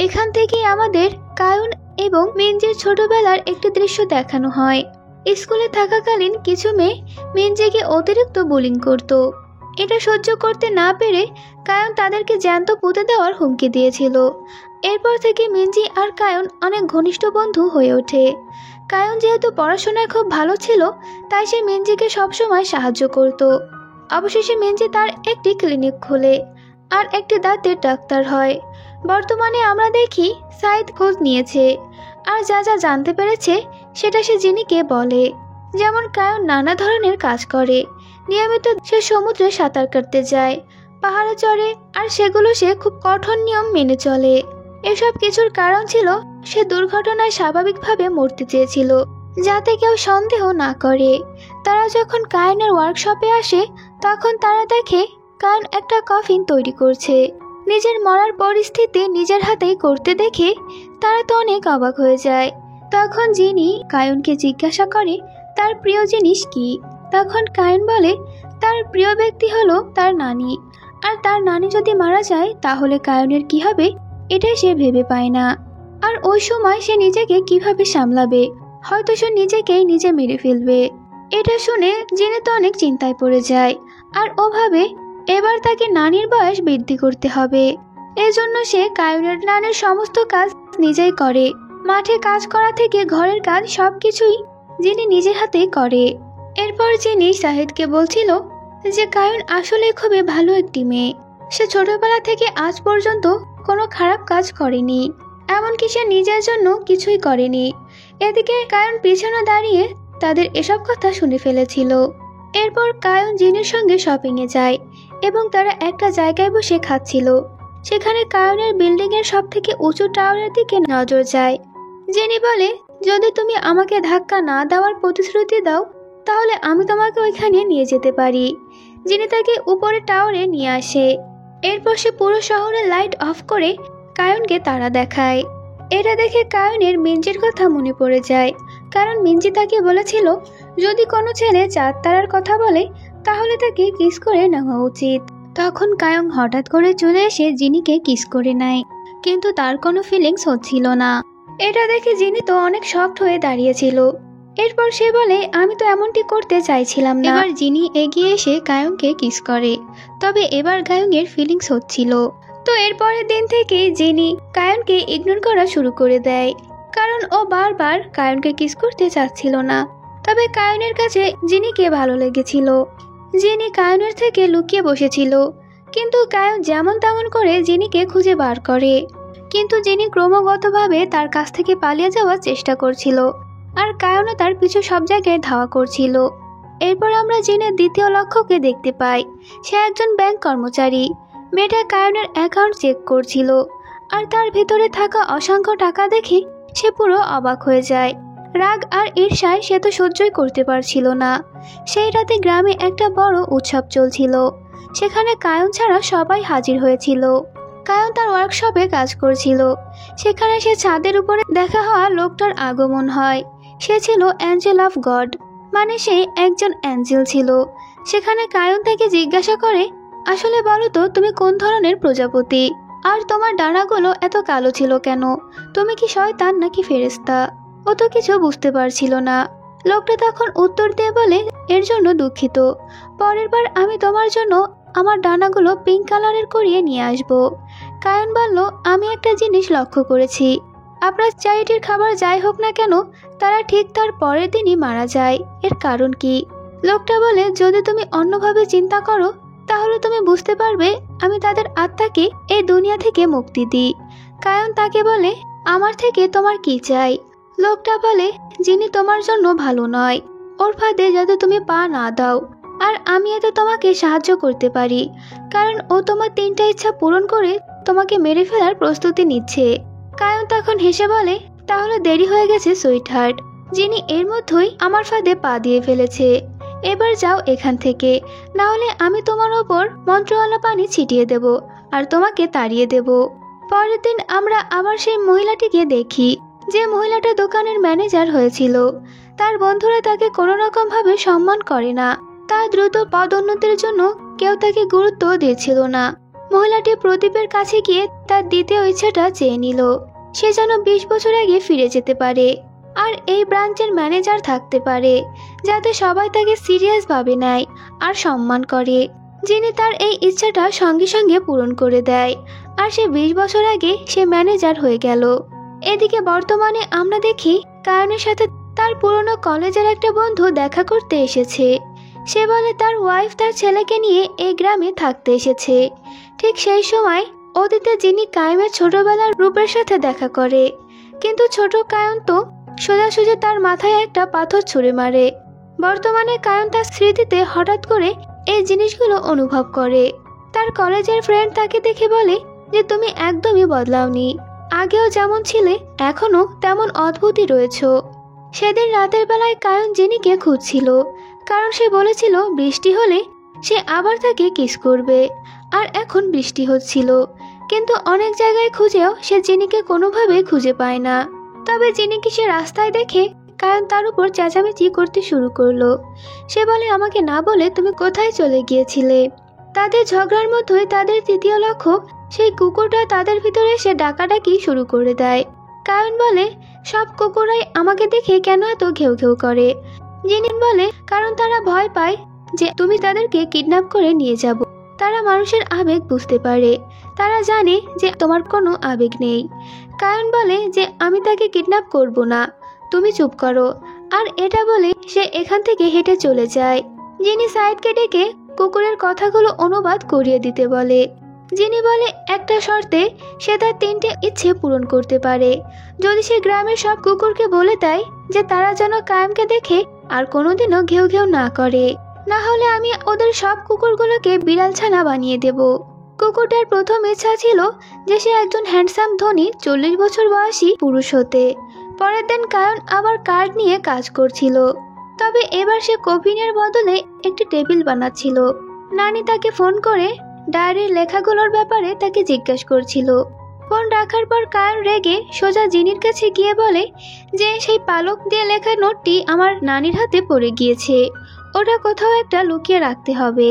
এখান থেকেই আমাদের কায়ন এবং মিনজির ছোটবেলার একটি দৃশ্য দেখানো হয়। স্কুলে থাকাকালীন কিছু মেয়ে মিনজিকে অতিরিক্ত বুলিং করত। এটা সহ্য করতে না পেরে কায়ন তাদেরকে জ্যান্ত পুঁতে দেওয়ার হুমকি দিয়েছিল। এরপর থেকে মিনজি আর কায়ন অনেক ঘনিষ্ঠ বন্ধু হয়ে ওঠে। কায়ন যেহেতু পড়াশোনায় খুব ভালো ছিল, তাই সে মিনজিকে সবসময় সাহায্য করত। অবশেষে মিনজি তার একটি ক্লিনিক খোলে আর একটি দাঁতের ডাক্তার হয়। বর্তমানে আমরা দেখি সাইদ খোঁজ নিয়েছে আর যা যা জানতে পেরেছে সেটা সে জিনিকে বলে। যেমন কায়ন নানা ধরনের কাজ করে, নিয়মিত সে সমুদ্রে সাঁতার কাটতে যায়, পাহাড়ে চড়ে, আর সেগুলো সে খুব কঠোর নিয়ম মেনে চলে। এসব কিছুর কারণ ছিল সে দুর্ঘটনায় স্বাভাবিকভাবে মরতে চেয়েছিল, যাতে কেউ সন্দেহ না করে। তারা যখন কায়নের ওয়ার্কশপে আসে, তখন তারা দেখে কায়ন একটা কফিন তৈরি করছে। নিজের মরার পরিস্থিতি নিজের হাতেই করতে দেখে তারা তো অনেক অবাক হয়ে যায়। তখন জিনি কায়ুনকে জিজ্ঞাসা করে তার প্রিয় জিনিস কি। তখন কায়ুন বলে তার প্রিয় ব্যক্তি হলো তার নানি, আর তার নানি যদি মারা যায় তাহলে কায়ুনের কি হবে এটাই সে ভেবে পায় না। আর ওই সময় সে নিজেকে কিভাবে সামলাবে, হয়তো সে নিজেকেই নিজে মেরে ফেলবে। এটা শুনে জিনি তো অনেক চিন্তায় পড়ে যায়, আর ও ভাবে এবার তাকে নানির বয়স বৃদ্ধি করতে হবে। এজন্য সে কায়ুনের নানির সমস্ত কাজ নিজেই করে। মাঠে কাজ করা থেকে ঘরের কাজ সবকিছুই জিনি নিজের হাতেই করে। এরপর জিনি শাহিদকে বলছিল যে কায়ুন আসলে খুবই ভালো একটি মেয়ে। সে ছোটবেলা থেকে আজ পর্যন্ত কোনো খারাপ কাজ করেনি, এমনকি সে নিজের জন্য কিছুই করেনি। এদিকে কায়ুন পিছনে দাঁড়িয়ে তাদের এসব কথা শুনে ফেলেছিল। এরপর কায়ুন জিনির সঙ্গে শপিংয়ে যায় এবং তারা একটা জায়গায় বসে খাচ্ছিল। সেখানে কায়ুনের বিল্ডিংয়ের সব থেকে উঁচু টাওয়ারের দিকে নজর যায়। জিনি বলে যদি তুমি আমাকে ধাক্কা না দেওয়ার প্রতিশ্রুতি দাও তাহলে আমি তোমাকে ওইখানে নিয়ে যেতে পারি। জিনি তাকে উপরে টাওয়ারে নিয়ে আসে। এরপর সে পুরো শহরের লাইট অফ করে কায়ুনকে তারা দেখায়। এটা দেখে কায়ুনের মিঞ্জির কথা মনে পড়ে যায়, কারণ মিঞ্জি তাকে বলেছিল যদি কোনো ছেলে চাঁদ তারার কথা বলে তাহলে তাকে কিস করে নেওয়া উচিত। তখন কায়ুন হঠাৎ করে চলে এসে জিনিকে কিস করে নেয়, কিন্তু তার কোনো ফিলিংস হচ্ছিল না। এটা দেখে জিনি তো অনেক শকড হয়ে দাঁড়িয়েছিল। এরপর সে বলে আমি তো এমনটি করতে চাইছিলাম না। এবার জিনি এগিয়ে এসে কায়ুনকে কিস করে, তবে এবার কায়ুনের ফিলিংস হচ্ছিল। তো এরপরের দিন থেকে জিনি কায়ুনকে ইগনোর করা শুরু করে দেয়, কারণ ও বারবার কায়ুনকে কিস করতে চাচ্ছিল না। তবে কায়ুনের কাছে জিনিকে ভালো লেগেছিল। জিনি কায়ুনের থেকে লুকিয়ে বসেছিল, কিন্তু কায়ুন যেমন তেমন করে জিনিকে খুঁজে বার করে। কিন্তু জিনি ক্রমাগতভাবে তার কাছ থেকে পালিয়ে যাওয়ার চেষ্টা করছিল, আর কায়ুনও তার পিছু সব জায়গায় ধাওয়া করছিল। এরপর আমরা জিনের দ্বিতীয় লক্ষ্যকে দেখতে পাই। সে একজন ব্যাংক কর্মচারী। মেয়েটা কায়ুনের অ্যাকাউন্ট চেক করছিল, আর তার ভিতরে থাকা অসংখ্য টাকা দেখে সে পুরো অবাক হয়ে যায়। রাগ আর ঈর্ষায় সে তো সহ্যই করতে পারছিল না। সেই রাতে গ্রামে একটা বড় উৎসব চলছিল। সেখানে কায়ুন ছাড়া সবাই হাজির হয়েছিল। কায়ুন তার ওয়ার্কশপে কাজ করছিল। সেখানে সে ছাদের উপরে দেখা হওয়া লোকটার আগমন হয়। সে ছিল অ্যাঞ্জেল অফ গড, মানে সে একজন অ্যাঞ্জেল ছিল। সেখানে কায়ুন তাকে জিজ্ঞাসা করে আসলে বলো তো তুমি কোন ধরনের প্রজাপতি, আর তোমার ডানাগুলো এত কালো ছিল কেন? তুমি কি শয়তান নাকি ফেরেশতা? ও তো কিছু বুঝতে পারছিল না। লোকটা তখন উত্তর দিয়ে বলে এর জন্য দুঃখিত, পরের বার আমি তোমার জন্য আমার ডানাগুলো পিঙ্ক কালারের করিয়ে নিয়ে আসবো। কায়ুন বলল আমি একটা জিনিস লক্ষ্য করেছি, আপনার চ্যারিটির খাবার যাই হোক না কেন তারা ঠিক তার পরের দিনই মারা যায়। এর কারণ কি? লোকটা বলে যদি তুমি অন্যভাবে চিন্তা করো তাহলে তুমি বুঝতে পারবে আমি তাদের আত্মাকে এই দুনিয়া থেকে মুক্তি দিই। কায়ুন তাকে বলে আমার থেকে তোমার কি চাই? লোকটা বলে যিনি তোমার জন্য ভালো নয়, ওর ফাঁদে যাতে তুমি পা না দাও, আর আমি এতে তোমাকে সাহায্য করতে পারি, কারণ ও তোমার 3টা ইচ্ছা পূরণ করে তোমাকে মেরে ফেলার প্রস্তুতি নিচ্ছে। কায়ুন তখন হেসে বলে তাহলে দেরি হয়ে গেছে সুইটহার্ট, যিনি এর মধ্যেই আমার ফাঁদে পা দিয়ে ফেলেছে। এবার যাও এখান থেকে, না হলে আমি তোমার ওপর মন্ত্রওয়ালা পানি ছিটিয়ে দেব আর তোমাকে তাড়িয়ে দেব। পরের দিন আমরা আবার সেই মহিলাটিকে দেখি, যে মহিলাটা দোকানের ম্যানেজার হয়েছিল। তার বন্ধুরা তাকে কোনো রকম ভাবে সম্মান করে না। তার দ্রুত পদোন্নতির জন্য কেউ তাকে গুরুত্ব দিচ্ছিল না। মহিলাটি প্রদীপের কাছে গিয়ে তার দ্বিতীয় ইচ্ছাটা চেয়ে নিল, সে যেন 20 বছর আগে ফিরে যেতে পারে আর এই ব্রাঞ্চের ম্যানেজার থাকতে পারে, যাতে সবাই তাকে সিরিয়াস ভাবে নেয় আর সম্মান করে। যিনি তার এই ইচ্ছাটা সঙ্গে সঙ্গে পূরণ করে দেয়, আর সে 20 বছর আগে সে ম্যানেজার হয়ে গেল। এদিকে বর্তমানে আমরা দেখি কায়ুনের সাথে তার পুরনো কলেজের একটা বন্ধু দেখা করতে এসেছে। সে বলে তার ওয়াইফ তার ছেলেকে নিয়ে এই গ্রামে থাকতে এসেছে। ঠিক সেই সময় অতীতে যিনি কায়ুনের ছোটবেলার রূপের সাথে দেখা করে, কিন্তু ছোট কায়ুন তো সোজাসুজি তার মাথায় একটা পাথর ছুঁড়ে মারে। বর্তমানে কায়ুন তার স্মৃতিতে হঠাৎ করে এই জিনিসগুলো অনুভব করে। তার কলেজের ফ্রেন্ড তাকে দেখে বলে যে তুমি একদমই বদলাওনি, আগেও যেমন ছিলে এখনো তেমন অদ্ভুতই রয়েছো। সেদিন রাতের বেলায় কায়ুন জিনিকে খুঁজছিল, কারণ সে বলেছিল বৃষ্টি হলে সে আবার তাকে কিস করবে, আর এখন বৃষ্টি হচ্ছিল। কিন্তু অনেক জায়গায় খুঁজেও সে জিনিকে কোনোভাবেই খুঁজে পায় না। তবে জিনিকে সে রাস্তায় দেখে কারণ তার উপর চেঁচামেচি করতে শুরু করলো। সে বলে, আমাকে না বলে তুমি কোথায় চলে গিয়েছিলে? তাদের ঝগড়ার মধ্যেই তাদের তৃতীয় লক্ষ্য সেই কুকুরটা তাদের ভিতরে এসে ডাকাডাকি শুরু করে দেয়। কায়ন বলে, সব কুকুরাই আমাকে দেখে কেন এত ঘেউ ঘেউ করে? জিনি বলে, কারণ তারা ভয় পায় যে তুমি তাদেরকে কিডন্যাপ করে নিয়ে যাব। তারা মানুষের আবেগ বুঝতে পারে, তারা জানে যে তোমার কোনো আবেগ নেই। কায়ন বলে যে আমি তাকে কিডন্যাপ করব না, তুমি চুপ করো। আর এটা বলে সে এখান থেকে হেঁটে চলে যায়। জিনি সাইদকে ডেকে কুকুরের কথাগুলো অনুবাদ করিয়ে দিতে বলে। জিনি বলে একটা শর্তে সে তার 3টে ইচ্ছে পূরণ করতে পারে, যদি সে গ্রামের সব কুকুরকে বলে দেয় যে তারা যেন কায়েমকে দেখে আর কোনোদিনও ঘেউ ঘেউ না করে, না হলে আমি ওদের সব কুকুরগুলোকে বিড়াল ছানা বানিয়ে দেব। কুকুরটার প্রথম ইচ্ছা ছিল যে সে একজন হ্যান্ডসাম ধনী 40 বছর বয়সী পুরুষ হতে। পরের দিন কায়ন আবার কার্ড নিয়ে কাজ করছিল, তবে এবার সে কফিনের বদলে একটি টেবিল বানাচ্ছিল। নানি তাকে ফোন করে ডায়েরির লেখাগুলোর ব্যাপারে তাকে জিজ্ঞাসা করছিল। ফোন রাখার পর কায়ন রেগে সোজা জিনির কাছে গিয়ে বলে যে সেই পালক দিয়ে লেখা নোটটি আমার নানির হাতে পড়ে গিয়েছে, ওটা কোথাও একটা লুকিয়ে রাখতে হবে।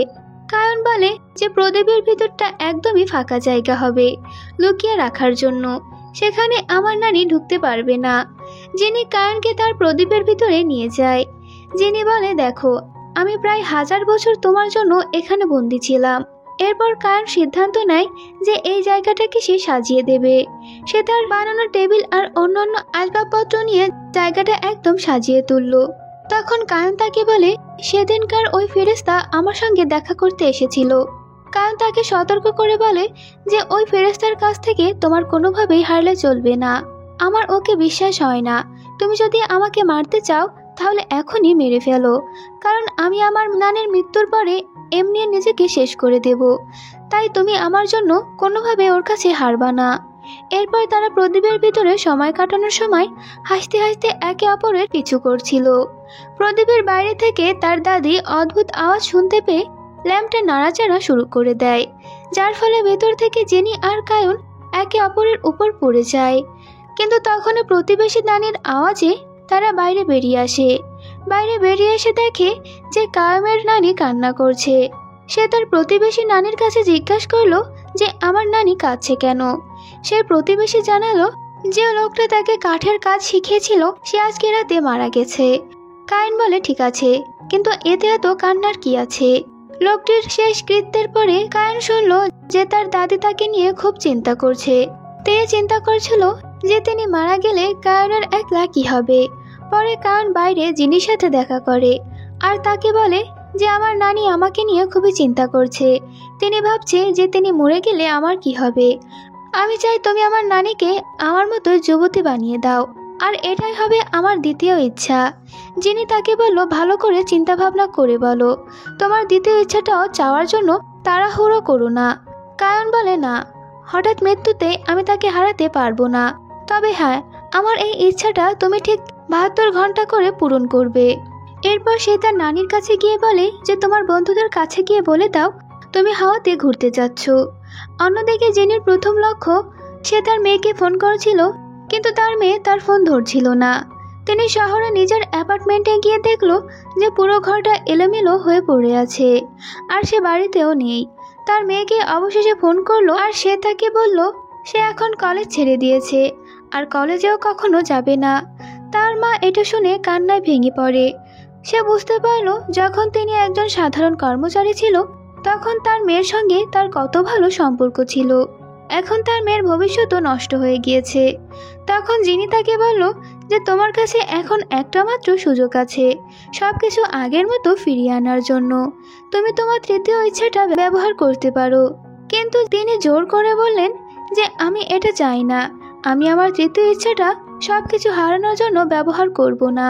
কায়ন বলে যে প্রদীপের ভিতরটা একদমই ফাঁকা জায়গা হবে লুকিয়ে রাখার জন্য, সেখানে আমার নানি ঢুকতে পারবে না। জিনি কায়নকে তার প্রদীপের ভিতরে নিয়ে যায়। জিনি বলে, দেখো আমি প্রায় 1000 বছর তোমার জন্য এখানে বন্দি ছিলাম। এরপর কায়ন সিদ্ধান্ত নেয় যে এই জায়গাটাকে সে সাজিয়ে দেবে। সে তার বানানো টেবিল আর অন্যান্য আসবাবপত্র নিয়ে জায়গাটা একদম সাজিয়ে তুলল। তখন কায়ন তাকে বলে, সেদিনকার ওই ফেরেশতা আমার সঙ্গে দেখা করতে এসেছিল। কায়ন তাকে সতর্ক করে বলে যে ওই ফেরেশতার কাছ থেকে তোমার কোনোভাবেই হারলে চলবে না, আমার ওকে বিশ্বাস হয় না। তুমি যদি আমাকে মারতে চাও তাহলে এখনই মেরে ফেলো, কারণ আমি আমার নানির মৃত্যুর পরে এমনি নিজেকে শেষ করে দেব, তাই তুমি আমার জন্য কোনোভাবে ওর কাছে হারবা না। এরপর তারা প্রদীপের ভিতরে সময় কাটানোর সময় হাসতে হাসতে একে অপরের পিছু করছিল। প্রদীপের বাইরে থেকে তার দাদি অদ্ভুত আওয়াজ শুনতে পেয়ে ল্যাম্পটা নাড়াচাড়া শুরু করে দেয়, যার ফলে ভেতর থেকে জেনি আর কায়ন একে অপরের উপর পড়ে যায়। কিন্তু তখনও প্রতিবেশী নানির আওয়াজে তারা বাইরে বেরিয়ে আসে। বাইরে বেরিয়ে এসে দেখে যে কায়েমের নানি কান্না করছে। সে তার প্রতিবেশী নানির কাছে জিজ্ঞাসা করলো যে আমার নানি কাঁদছে কেন। সে প্রতিবেশী জানালো যে লোকটা তাকে কাঠের কাজ শিখিয়েছিল সে আজকে রাতে মারা গেছে। কায়েন বলে, ঠিক আছে, কিন্তু এতে এত কান্নার কি আছে? লোকটির শেষ কৃত্যের পরে কায়েন শুনল যে তার দাদি তাকে নিয়ে খুব চিন্তা করছে। তে চিন্তা করছিল যে তিনি মারা গেলে কায়নের একলা কি হবে। পরে কায়ন বাইরে জিনির সাথে দেখা করে আর তাকে বলে যে আমার নানি আমাকে নিয়ে খুবই চিন্তা করছে, তিনি ভাবছে যে তিনি মরে গেলে আমার কি হবে। আমি চাই তুমি আমার নানিকে আমার মতো যুবতী বানিয়ে দাও, আর এটাই হবে আমার দ্বিতীয় ইচ্ছা। জিনি তাকে বলল, ভালো করে চিন্তা ভাবনা করে বলো, তোমার দ্বিতীয় ইচ্ছাটাও চাওয়ার জন্য তাড়াহুড়ো করো না। কায়ন বলে, না, হঠাৎ মৃত্যুতে আমি তাকে হারাতে পারবো না, তবে হ্যাঁ, আমার এই ইচ্ছাটা তুমি ঠিক 72 ঘন্টা করে পূরণ করবে। এরপর সে তার নানির কাছে গিয়ে বলে যে তোমার বন্ধুদের কাছে গিয়ে বলে দাও তুমি হাওয়াতে ঘুরতে যাচ্ছ। অন্যদিকে জেনির প্রথম লক্ষ্য, সে তার মেয়েকে ফোন করেছিল কিন্তু তার মেয়ে তার ফোন ধরছিল না। তিনি শহরে নিজের অ্যাপার্টমেন্টে গিয়ে দেখলো যে পুরো ঘরটা এলোমেলো হয়ে পড়ে আছে আর সে বাড়িতেও নেই। তার মেয়েকে অবশেষে ফোন করলো আর সে তাকে বলল সে এখন কলেজ ছেড়ে দিয়েছে আর কলেজেও কখনো যাবে না। তার মা এটা শুনে কান্নায় ভেঙে পড়ে। সে বুঝতে পারল যখন তিনি একজন সাধারণ কর্মচারী ছিল তখন তার মেয়ের সঙ্গে তার কত ভালো সম্পর্ক ছিল, এখন তার মেয়ের ভবিষ্যৎও নষ্ট হয়ে গিয়েছে। তখন জিনি তাকে বলল যে তোমার কাছে এখন একটা মাত্র সুযোগ আছে সবকিছু আগের মতো ফিরিয়ে আনার জন্য, তুমি তোমার তৃতীয় ইচ্ছাটা ব্যবহার করতে পারো। কিন্তু তিনি জোর করে বললেন যে আমি এটা চাই না, আমি আমার তৃতীয় ইচ্ছাটা সবকিছু হারানোর জন্য ব্যবহার করব না।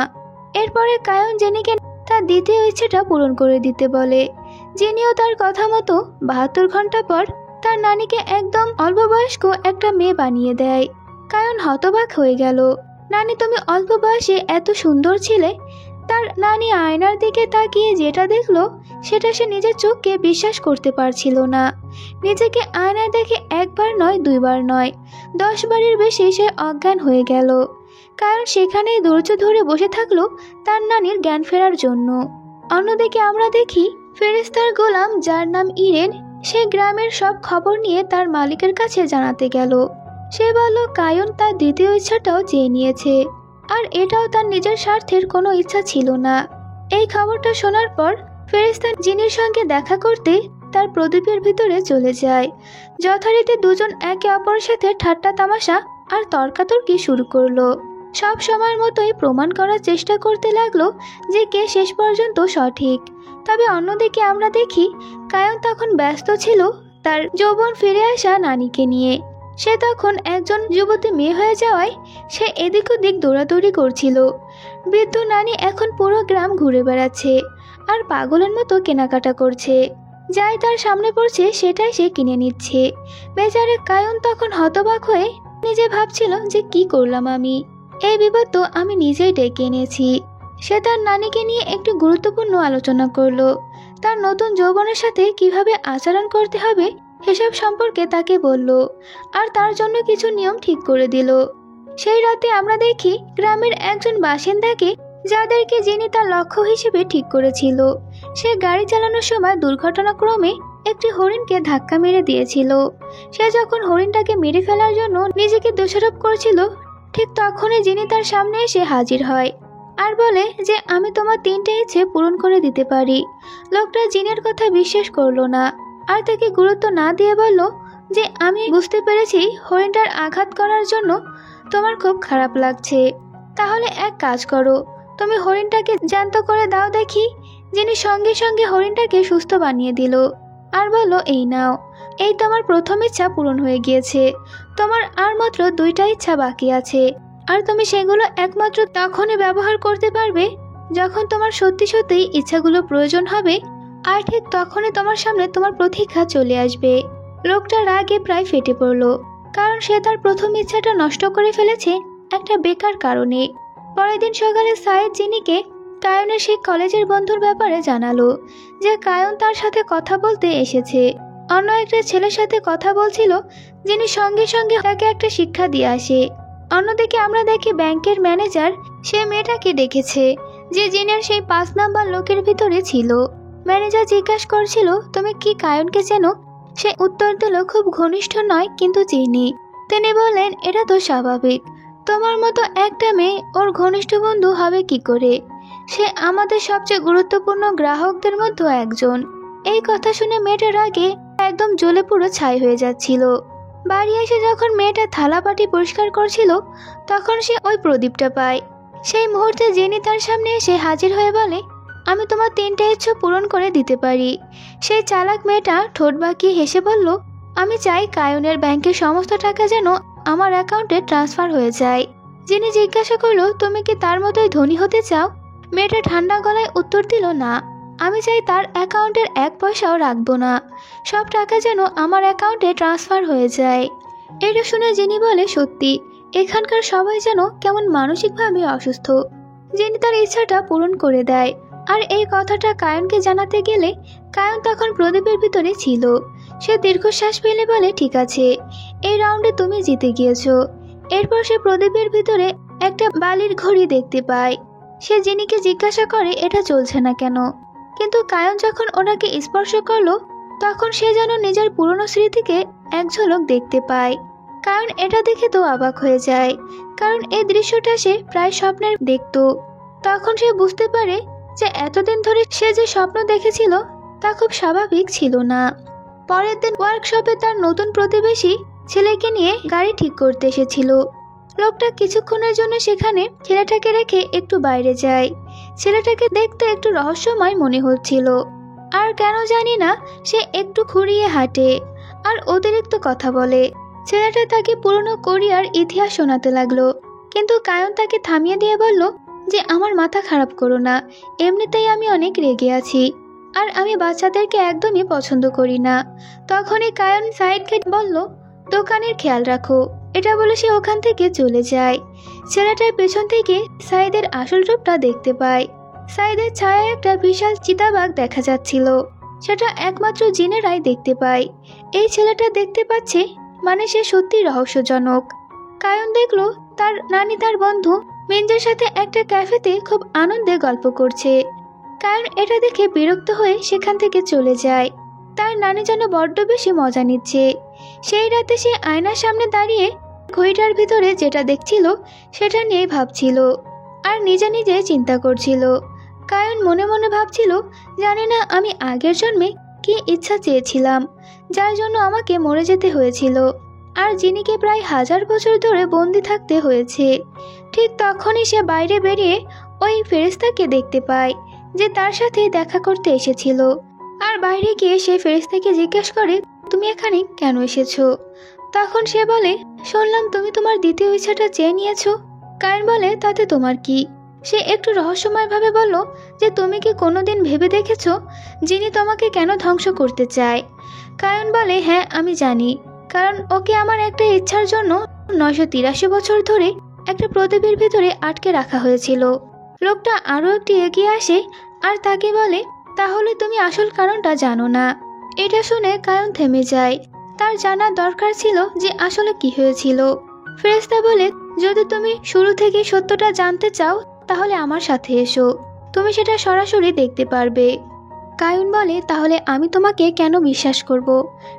এরপরে কায়ন জেনিকে তার দ্বিতীয় ইচ্ছাটা পূরণ করে দিতে বলে। জেনিও তার কথা মতো 72 ঘন্টা পর তার নানিকে একদম অল্প বয়স্ক একটা মেয়ে বানিয়ে দেয়। কায়ন হতবাক হয়ে গেল, নানি তুমি অল্প বয়সে এত সুন্দর ছিলে, তার নানি আয়নার দিকে তাকিয়ে যেটা দেখলো সেটা সে নিজের চোখকে বিশ্বাস করতে পারছিল না। নিজেকে আয়নায় দেখে একবার নয়, দুইবার নয়, 10 বারের বেশি সে অজ্ঞান হয়ে গেল। কারণ সেখানেই ধৈর্য ধরে বসে থাকলো তার নানির জ্ঞান ফেরার জন্য। অন্যদিকে আমরা দেখি ফেরেশতার গোলাম, যার নাম ইরেন, সে গ্রামের সব খবর নিয়ে তার মালিকের কাছে জানাতে গেল। সে বলল কায়ন তার দ্বিতীয় ইচ্ছাটাও চেয়ে নিয়েছে, আর এটাও তার নিজের স্বার্থের কোনো ইচ্ছা ছিল না। এই খবরটা শোনার পর ফেরেশতা জিনের সঙ্গে দেখা করতে তার প্রদীপের ভিতরে চলে যায়। যথারীতি দুজন একে অপরের সাথে ঠাট্টা তামাশা আর তর্কাতর্কি শুরু করলো। সব সময়ের মতোই প্রমাণ করার চেষ্টা করতে লাগলো যে কে শেষ পর্যন্ত সঠিক। তবে অন্যদিকে আমরা দেখি কায়ন তখন ব্যস্ত ছিল তার যৌবন ফিরে আসা নানিকে নিয়ে। সে তখন একজন যুবতী মেয়ে হয়ে যাওয়ায় সে এদিক ওদিক দৌড়াদৌড়ি করছিল। বৃদ্ধ নানি এখন পুরো গ্রাম ঘুরে বেড়াচ্ছে আর পাগলের মতো কেনাকাটা করছে। যাই তার সামনে পড়ছে সেটাই সে কিনে নিচ্ছে। বেচারে কায়ন তখন হতবাক হয়ে নিজে ভাবছিল যে কি করলাম আমি, এই বিপদ তো আমি নিজেই ডেকে এনেছি। সে তার নানিকে নিয়ে একটু গুরুত্বপূর্ণ আলোচনা করলো। তার নতুন যৌবনের সাথে কিভাবে আচরণ করতে হবে সেসব সম্পর্কে তাকে বলল, আর তার জন্য কিছু নিয়ম ঠিক করে দিল। সেই রাতে আমরা দেখি গ্রামের একজন বাসিন্দাকে, যাদেরকে যিনি তার লক্ষ্য হিসেবে ঠিক করেছিল, সে গাড়ি চালানোর সময় দুর্ঘটনাক্রমে একটি হরিণকে ধাক্কা মেরে দিয়েছিল। সে যখন হরিণটাকে মেরে ফেলার জন্য নিজেকে দোষারোপ করেছিল, ঠিক তখনই যিনি তার সামনে এসে হাজির হয় আর বলে যে আমি তোমার 3টে ইচ্ছে পূরণ করে দিতে পারি। লোকটা জিনের কথা বিশ্বাস করলো না আর তাকে গুরুত্ব না দিয়ে বলল যে আমি বুঝতে পেরেছি হরিণটার আঘাত করার জন্য তোমার খুব খারাপ লাগছে, তাহলে এক কাজ করো, তুমি হরিণটাকে জ্যান্ত করে দাও দেখি। যিনি সঙ্গে সঙ্গে হরিণটাকে সুস্থ বানিয়ে দিল আর বলল এই নাও, এই তোমার প্রথম ইচ্ছা পূরণ হয়ে গিয়েছে, তোমার আর মাত্র 2টা ইচ্ছা বাকি আছে, আর তুমি সেগুলো একমাত্র তখনই ব্যবহার করতে পারবে যখন তোমার সত্যি সত্যিই ইচ্ছাগুলো প্রয়োজন হবে, আর ঠিক তখনই তোমার সামনে তোমার প্রতীক্ষা চলে আসবে। লোকটা রাগে প্রায় ফেটে পড়ল, কারণ সে তার প্রথম ইচ্ছাটা নষ্ট করে ফেলেছে একটা বেকার কারণে। পরের দিন সকালে সাইদ জিনিকে কায়নের সেই কলেজের বন্ধুর ব্যাপারে জানালো যে কায়ন তার সাথে কথা বলতে এসেছে। অন্য একটা ছেলের সাথে কথা বলছিল, যিনি সঙ্গে সঙ্গে তাকে একটা শিক্ষা দিয়ে আসে। অন্যদিকে আমরা দেখি ব্যাংকের ম্যানেজার সে মেয়েটাকে দেখেছে যে জিনের সেই 5 নাম্বার লোকের ভিতরে ছিল। ম্যানেজার জিজ্ঞাসা করছিল তুমি কি কায়নকে চেনো? সে উত্তর দিল খুব ঘনিষ্ঠ নয়, কিন্তু চিনি। তিনি বললেন এটা তো স্বাভাবিক, তোমার মতো একটা মেয়ে ওর ঘনিষ্ঠ বন্ধু হবে কি করে? সে আমাদের সবচেয়ে গুরুত্বপূর্ণ গ্রাহকদের মধ্যে একজন। এই কথা শুনে মেয়েটার আগে একদম জ্বলে পুরো ছাই হয়ে যাচ্ছিল। বাড়ি এসে যখন মেয়েটা থালাবাটি পরিষ্কার করছিল, তখন সে ওই প্রদীপটা পায়। সেই মুহূর্তে জেনি তার সামনে এসে হাজির হয়ে বলে আমি তোমার 3টে ইচ্ছা পূরণ করে দিতে পারি। সেই চালাক মেয়েটা ঠোঁট বাঁকিয়ে হেসে বলল আমি চাই কায়নের ব্যাংকের সমস্ত টাকা যেন আমার অ্যাকাউন্টে ট্রান্সফার হয়ে যায়। যিনি জিজ্ঞাসা করলো তুমি কি তার মতোই ধনী হতে চাও? মেয়েটা ঠান্ডা গলায় উত্তর দিল না, আমি চাই তার অ্যাকাউন্টের 1 পয়সাও রাখবো না, সব টাকা যেন আমার অ্যাকাউন্টে ট্রান্সফার হয়ে যায়। এটা শুনে যিনি বলে সত্যি এখানকার সবাই যেন কেমন মানসিকভাবে অসুস্থ। যিনি তার ইচ্ছাটা পূরণ করে দেয়। আর এই কথাটা কায়নকে জানাতে গেলে কায়ন তখন প্রদীপের ভিতরে ছিল। সে দীর্ঘশ্বাস ফেলে বলে ঠিক আছে, এই রাউন্ডে তুমি জিতে গিয়েছো। এরপর সে প্রদীপের ভিতরে একটা বালির ঘড়ি দেখতে পায়। সে জিনিকে জিজ্ঞাসা করে এটা চলছে না কেন, কিন্তু কায়ন যখন ওনাকে স্পর্শ করলো তখন সে যেন নিজের পুরনো স্মৃতিকে এক ঝলক দেখতে পায়। কায়ন এটা দেখে তো অবাক হয়ে যায়, কারণ এই দৃশ্যটা সে প্রায় স্বপ্নের দেখত। তখন সে বুঝতে পারে যে এতদিন ধরে সে যে স্বপ্ন দেখেছিল তা খুব স্বাভাবিক ছিল না। পরের দিন ওয়ার্কশপে তার নতুন প্রতিবেশী ছেলেকে নিয়ে গাড়ি ঠিক করতে এসেছিল। লোকটা কিছুক্ষণের জন্য সেখানে ছেলেটাকে রেখে একটু বাইরে যায়। ছেলেটাকে দেখতে একটু রহস্যময় মনে হচ্ছিল, আর কেন জানি না সে একটু খুঁড়িয়ে হাঁটে আর অতিরিক্ত কথা বলে। ছেলেটা তাকে পুরনো কোরিয়ার ইতিহাস শোনাতে লাগলো, কিন্তু কায়ন তাকে থামিয়ে দিয়ে বলল যে আমার মাথা খারাপ করো না, এমনিতেই আমি অনেক রেগে আছি, আর আমি বাচ্চাদেরকে একদমই পছন্দ করি না। তখনই কায়ন সাইদকে বলল দোকানের খেয়াল রাখো। এটা বলে সে ওখান থেকে চলে যায়। ছেলেটার পেছন থেকে সাইদের আসল রূপটা দেখতে পায়। সাইদের ছায়ায় একটা বিশাল চিতাবাঘ দেখা যাচ্ছিল। সেটা একমাত্র জিনেরাই দেখতে পায়। এই ছেলেটা দেখতে পাচ্ছে মানে সে সত্যি রহস্যজনক। কায়ন দেখলো তার নানি তার বন্ধু মিঞ্জের সাথে একটা ক্যাফেতে খুব আনন্দে গল্প করছে। কায়ন এটা দেখে বিরক্ত হয়ে সেখান থেকে চলে যায়। তার নানি যেন বড্ড বেশি মজা নিচ্ছে। সেই রাতে সে আয়নার সামনে দাঁড়িয়ে ঘড়িটার ভিতরে যেটা দেখছিল সেটা নিয়ে ভাবছিল আর নিজে নিজে চিন্তা করছিল। কায়ন মনে মনে ভাবছিল, জানি না আমি আগের জন্মে কি ইচ্ছা চেয়েছিলাম যার জন্য আমাকে মরে যেতে হয়েছিল আর জিনিকে প্রায় 1000 বছর ধরে বন্দি থাকতে হয়েছে। ঠিক তখনই সে বাইরে বেরিয়ে ওই ফেরেশতাকে দেখতে পায় যে তার সাথে দেখা করতে এসেছিল। আর বাইরে গিয়ে সে ফেরেশতাকে জিজ্ঞেস করে, তুমি এখানে কেন এসেছো? তখন সে বলে, শুনলাম তুমি তোমার দ্বিতীয় ইচ্ছাটা চেয়ে নিয়েছো। কায়ন বলে, তাতে তোমার কি? সে একটু রহস্যময়ভাবে বলল যে তুমি কি কোনোদিন ভেবে দেখেছো যিনি তোমাকে কেন ধ্বংস করতে চায়? কায়ন বলে, হ্যাঁ আমি জানি, কারণ ওকে আমার একটা ইচ্ছার জন্য 983 বছর ধরে একটা প্রদীপের ভিতরে আটকে রাখা হয়েছিল। লোকটা আরও একটু এগিয়ে আসে আর তাকে বলে, তাহলে তুমি আসল কারণটা জানো না। এটা শুনে কায়ন থেমে যায়। তার জানা দরকার ছিল যে আসলে কি হয়েছিল। ফেরেশতা বলে, যদি তুমি শুরু থেকে সত্যটা জানতে চাও তাহলে আমার সাথে এসো, তুমি সেটা সরাসরি দেখতে পারবে। কায়ন বলে, তাহলে আমি তোমাকে কেন বিশ্বাস করব?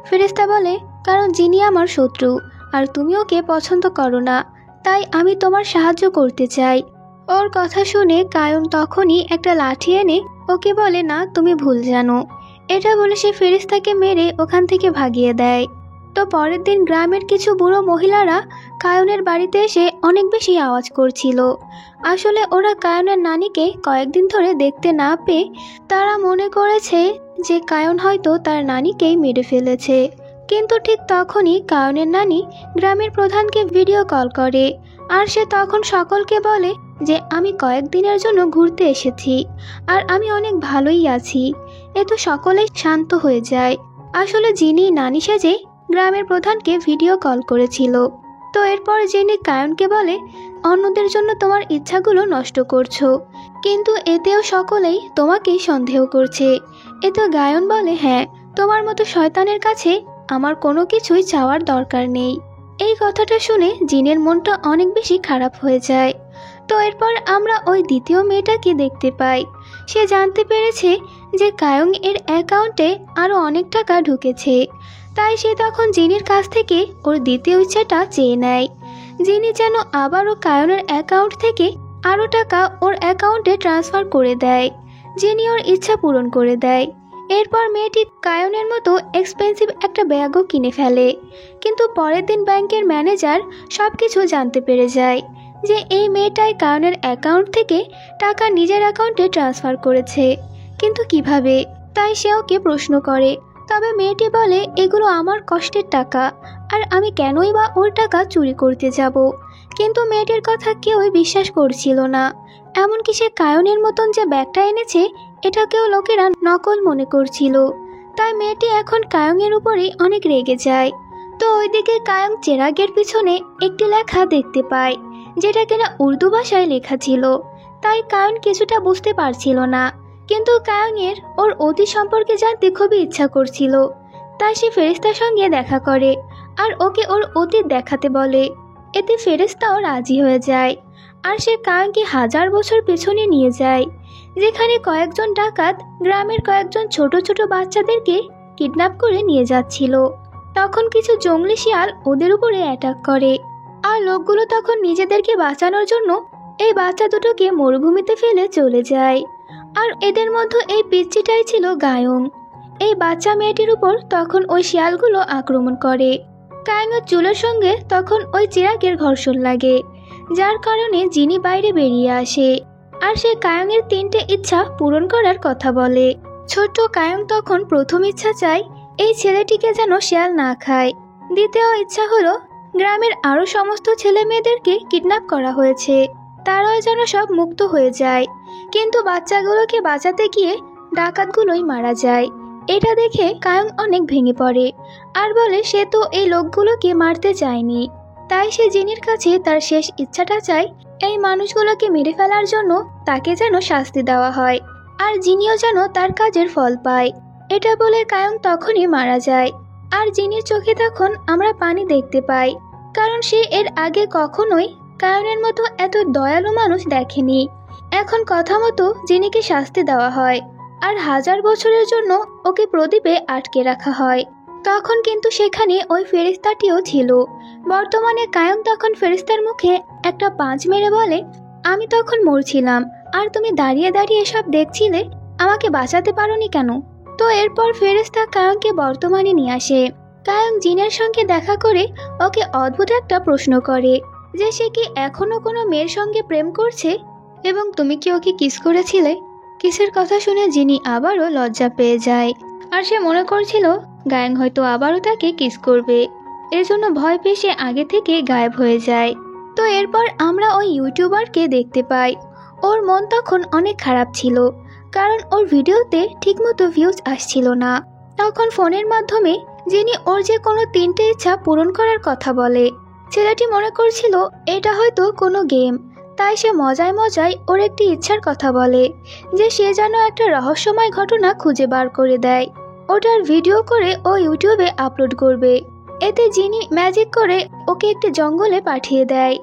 ফেরেশতা বলে, কারণ যিনি আমার শত্রু আর তুমি ওকে পছন্দ করো না, তাই আমি তোমার সাহায্য করতে চাই। ওর কথা শুনে কায়ন তখনই একটা লাঠি এনে ওকে বলে, না তুমি ভুল জানো। এটা বলে সে ফেরেশতাকে মেরে ওখান থেকে ভাগিয়ে দেয়। তো পরের দিন গ্রামের কিছু বুড়ো মহিলারা কায়নের বাড়িতে এসে অনেক বেশি আওয়াজ করছিল। আসলে ওরা কায়নের নানিকে কয়েকদিন ধরে দেখতে না পেয়ে তারা মনে করেছে যে কায়ন হয়তো তার নানিকেই মেরে ফেলেছে। কিন্তু ঠিক তখনই কায়নের নানি গ্রামের প্রধানকে ভিডিও কল করে আর সে তখন সকলকে বলে যে আমি কয়েকদিনের জন্য ঘুরতে এসেছি আর আমি অনেক ভালোই আছি। এ তো সকলেই শান্ত হয়ে যায়। আসলে যিনি নানি সেজে গ্রামের প্রধানকে ভিডিও কল করেছিল। তো এরপর যিনি কায়নকে বলে, অন্যদের জন্য তোমার ইচ্ছাগুলো নষ্ট করছো, কিন্তু এতেও সকলেই তোমাকেই সন্দেহ করছে। এতে গায়ন বলে, হ্যাঁ তোমার মতো শয়তানের কাছে আমার কোনো কিছুই চাওয়ার দরকার নেই। এই কথাটা শুনে জিনের মনটা অনেক বেশি খারাপ হয়ে যায়। তো এরপর আমরা ওই দ্বিতীয় মেয়েটাকে দেখতে পাই। সে জানতে পেরেছে যে কায়ং এর অ্যাকাউন্টে আরও অনেক টাকা ঢুকেছে, তাই সে তখন জিনির কাছ থেকে ওর দ্বিতীয় ইচ্ছাটা চেয়ে নেয়। জিনি যেন আবারও কায়নের অ্যাকাউন্ট থেকে আরও টাকা ওর অ্যাকাউন্টে ট্রান্সফার করে দেয়। জিনি ওর ইচ্ছা পূরণ করে দেয়। এরপর মেয়েটি কায়নের মতো এক্সপেন্সিভ একটা ব্যাগও কিনে ফেলে। কিন্তু পরের দিন ব্যাংকের ম্যানেজার সব কিছু জানতে পেরে যায় যে এই মেয়েটাই কায়নের অ্যাকাউন্ট থেকে টাকা নিজের অ্যাকাউন্টে ট্রান্সফার করেছে, কিন্তু কিভাবে? তাই সে ওকে প্রশ্ন করে। তবে মেয়েটি বলে, এগুলো আমার কষ্টের টাকা আর আমি কেনই বা ওর টাকা চুরি করতে যাব। কিন্তু মেয়েটির কথা কেউই বিশ্বাস করছিল না। এমনকি সে কায়নের মতন যে ব্যাগটা এনেছে এটাকেও লোকেরা নকল মনে করছিল। তাই মেয়েটি এখন কায়ংয়ের উপরেই অনেক রেগে যায়। তো ওইদিকে কায়ং চেরাগের পিছনে একটি লেখা দেখতে পায় যেটা কিনা উর্দু ভাষায় লেখা ছিল। তাই কায়ন কিছুটা বুঝতে পারছিল না, কিন্তু কায়ংয়ের ওর অতীত সম্পর্কে জানতে খুবই ইচ্ছা করছিল। তাই সে ফেরেশতার সঙ্গে দেখা করে আর ওকে ওর অতীত দেখাতে বলে। এতে ফেরেশতাও রাজি হয়ে যায় আর সে কায়ংকে 1000 বছর পেছনে নিয়ে যায়, যেখানে কয়েকজন ডাকাত গ্রামের কয়েকজন ছোট ছোট বাচ্চাদেরকে কিডন্যাপ করে নিয়ে যাচ্ছিল। তখন কিছু জঙ্গলি শিয়াল ওদের উপরে অ্যাটাক করে আর লোকগুলো তখন নিজেদেরকে বাঁচানোর জন্য এই বাচ্চা দুটোকে মরুভূমিতে ফেলে চলে যায়। আর এদের মধ্যে এই পিচ্চিটাই ছিল গায়ং। এই বাচ্চা মেয়েটির উপর তখন ওই শিয়ালগুলো আক্রমণ করে। কায়ংয়ের চুলের সঙ্গে তখন ওই চিরাগের ঘর্ষণ লাগে, যার কারণে জিনি বাইরে বেরিয়ে আসে আর সে কায়ংয়ের 3টে ইচ্ছা পূরণ করার কথা বলে। ছোট্ট কায়ং তখন প্রথম ইচ্ছা চায় এই ছেলেটিকে যেন শিয়াল না খায়। দ্বিতীয় ইচ্ছা হলো গ্রামের আরও সমস্ত ছেলে মেয়েদেরকে কিডন্যাপ করা হয়েছে তারাও যেন সব মুক্ত হয়ে যায়। কিন্তু বাচ্চাগুলোকে বাঁচাতে গিয়ে ডাকাতগুলোই মারা যায়। এটা দেখে কায়ং অনেক ভেঙে পড়ে আর বলে সে তো এই লোকগুলোকে মারতে চায়নি। তাই সে জিনির কাছে তার শেষ ইচ্ছাটা চায় এই মানুষগুলোকে মেরে ফেলার জন্য তাকে যেন শাস্তি দেওয়া হয়, আর জিনিও যেন তার কাজের ফল পায়। এটা বলে কায়ং তখনই মারা যায়। আর জিনির চোখে তখন আমরা পানি দেখতে পাই, কারণ সে এর আগে কখনোই কায়নের মতো এত দয়ালু মানুষ দেখেনি। এখন কথা মতো জিনিকে শাস্তি দেওয়া হয়, আর 1000 বছরের জন্য ওকে প্রদীপে আটকে রাখা হয়। তখন কিন্তু সেখানে ওই ফেরেশতাটিও ছিল। বর্তমানে কায়ং তখন ফেরেশতার মুখে একটা পাঁচ মেরে বলে, আমি তখন মরছিলাম, আর তুমি দাঁড়িয়ে দাঁড়িয়ে এসব দেখছিলে, আমাকে বাঁচাতে পারোনি কেন? তো এরপর ফেরেশতা কায়ংকে বর্তমানে নিয়ে আসে। কায়ং জিনের সঙ্গে দেখা করে ওকে অদ্ভুত একটা প্রশ্ন করে যে সে কি এখনো কোনো মেয়ের সঙ্গে প্রেম করছে, এবং তুমি কি ওকে কিস করেছিলে? কিসের কথা শুনে জিনি আবারও লজ্জা পেয়ে যায়, আর সে মনে করছিল কায়ং হয়তো আবারও তাকে কিস করবে। এর জন্য ভয় পেয়ে সে আগে থেকে গায়েব হয়ে যায়। তো এরপর আমরা ওই ইউটিউবারকে দেখতে পাই। ওর মন তখন অনেক খারাপ ছিল, কারণ ওর ভিডিওতে ঠিকমতো ভিউজ আসছিল না। তখন ফোনের মাধ্যমে যিনি ওর যে কোনো 3টে ইচ্ছা পূরণ করার কথা বলে। ছেলেটি মনে করছিল এটা হয়তো কোনো গেম, তাই সে মজায় মজায় ওর একটি ইচ্ছার কথা বলে যে সে যেন একটা রহস্যময় ঘটনা খুঁজে বার করে দেয়। ওটার ভিডিও করে ও ইউটিউবে আপলোড করবে। এতে যিনি ম্যাজিক করে ওকে একটি জঙ্গলে পাঠিয়ে দেয়।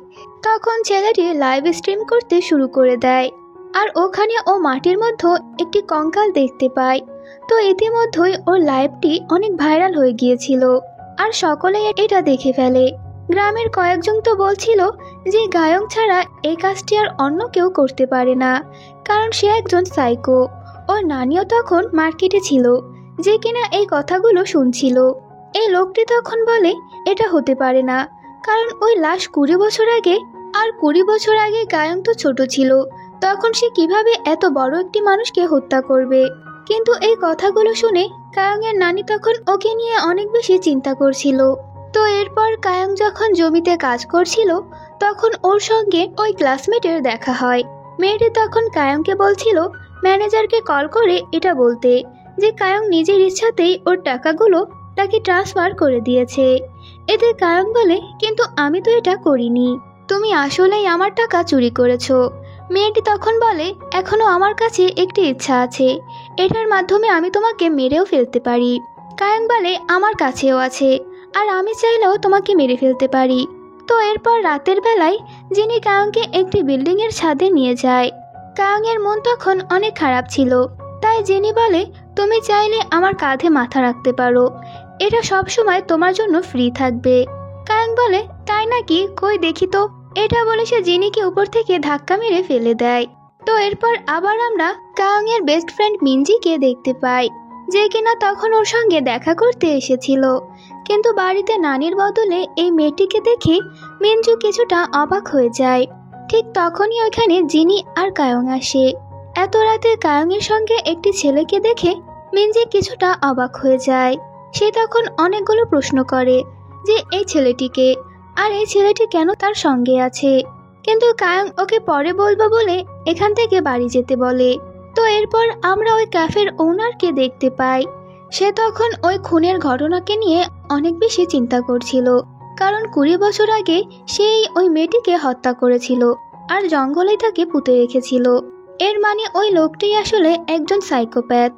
তখন ছেলেটি লাইভ স্ট্রিম করতে শুরু করে দেয়, আর ওখানে ও মাটির মধ্যে একটি কঙ্কাল দেখতে পায়। তো ইতিমধ্যেই ওর লাইভটি অনেক ভাইরাল হয়ে গিয়েছিল, আর সকলেই এটা দেখে ফেলে। গ্রামের কয়েকজন তো বলছিল যে গায়ং ছাড়া এই কাজটি আর অন্য কেউ করতে পারে না, কারণ সে একজন সাইকো। ওর নানিও তখন মার্কেটে ছিল, যে কিনা এই কথাগুলো শুনছিল। এই লোকটি তখন বলে এটা হতে পারে না, কারণ ওই লাশ 20 বছর আগে, আর 20 বছর আগে গায়ং তো ছোট ছিল, তখন সে কিভাবে এত বড় একটি মানুষকে হত্যা করবে। কিন্তু এই কথাগুলো শুনে কায়ংয়ের নানি তখন ওকে নিয়ে অনেক বেশি চিন্তা করছিল। তো এরপর কায়ং যখন জমিতে কাজ করছিল, তখন ওর সঙ্গে ওই ক্লাসমেটের দেখা হয়। মেয়েটি তখন কায়ংকে বলছিল ম্যানেজারকে কল করে এটা বলতে যে কায়ং নিজের ইচ্ছাতেই ওর টাকাগুলো তাকে ট্রান্সফার করে দিয়েছে। এতে কায়ং বলে, কিন্তু আমি তো এটা করিনি, তুমি আসলেই আমার টাকা চুরি করেছো। মেয়েটি তখন বলে, এখনো আমার কাছে একটি ইচ্ছা আছে, এটার মাধ্যমে আমি তোমাকে মেরেও ফেলতে পারি। কায়ং বলে, আমার কাছেও আছে, আর আমি চাইলেও তোমাকে মেরে ফেলতে পারি। তো এরপর রাতের বেলায় যিনি কায়ংকে একটি বিল্ডিংয়ের ছাদে নিয়ে যায়। কায়ংয়ের মন তখন অনেক খারাপ ছিল, তাই যিনি বলে, তুমি চাইলে আমার কাঁধে মাথা রাখতে পারো, এটা সব সময় তোমার জন্য ফ্রি থাকবে। কায়ং বলে, তাই নাকি, কই দেখি তো। এটা বলে সে জিনিকে উপর থেকে ধাক্কা মেরে ফেলে দেয়। তো এরপর আবার আমরা কায়ংয়ের বেস্ট ফ্রেন্ড মিনজিকে দেখতে পাই, যে কিনা তখন ওর সঙ্গে দেখা করতে এসেছিল। কিন্তু বাড়িতে নানির বদলে এই মেয়েটিকে দেখে মিনজু কিছুটা অবাক হয়ে যায়। ঠিক তখনই ওখানে জিনি আর কায়ং আসে। এত রাতে কায়ংয়ের সঙ্গে একটি ছেলেকে দেখে মিনজি কিছুটা অবাক হয়ে যায়। সে তখন অনেকগুলো প্রশ্ন করে যে এই ছেলেটিকে, আর এই ছেলেটি কেন তার সঙ্গে আছে। কিন্তু কায়ং ওকে পরে বলবো বলে এখান থেকে বাড়ি যেতে বলে। তো এরপর আমরা ওই ক্যাফের ওনারকে দেখতে পাই। সে তখন ওই খুনের ঘটনাকে নিয়ে অনেক বেশি চিন্তা করছিল, কারণ 20 বছর আগে সেই ওই মেয়েটিকে হত্যা করেছিল, আর জঙ্গলেই তাকে পুঁতে রেখেছিল। এর মানে ওই লোকটি আসলে একজন সাইকোপ্যাথ।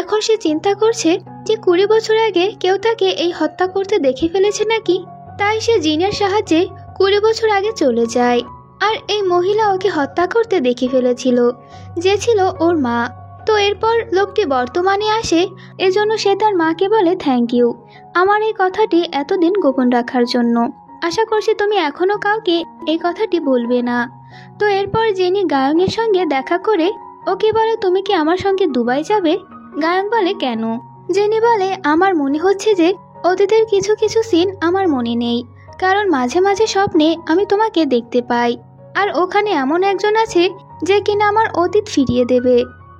এখন সে চিন্তা করছে যে 20 বছর আগে কেউ তাকে এই হত্যা করতে দেখে ফেলেছে নাকি। তাই সে জিনের সাহায্যে 20 বছর আগে চলে যায়, আর এই মহিলা ওকে হত্যা করতে দেখে ফেলেছিল, যে ছিল ওর মা। তো এরপর লোকটি বর্তমানে আসে, এজন্য সে তার মাকে বলে থ্যাংক ইউ আমার এই কথাটি এতদিন গোপন রাখার জন্য। আশা করছি তুমি এখনো কাউকে এই কথাটি বলবে না। তো এরপর যিনি গায়ংয়ের সঙ্গে দেখা করে ওকে বলে, তুমি কি আমার সঙ্গে দুবাই যাবে? গায়ং বলে, কেন? জেনি বলে, আমার মনে হচ্ছে যে অতীতের কিছু কিছু সিন আমার মনে নেই, কারণ মাঝে মাঝে স্বপ্নে আমি তোমাকে দেখতে পাই, আর ওখানে এমন একজন আছে যে কিনা আমার অতীত ফিরিয়ে দেবে।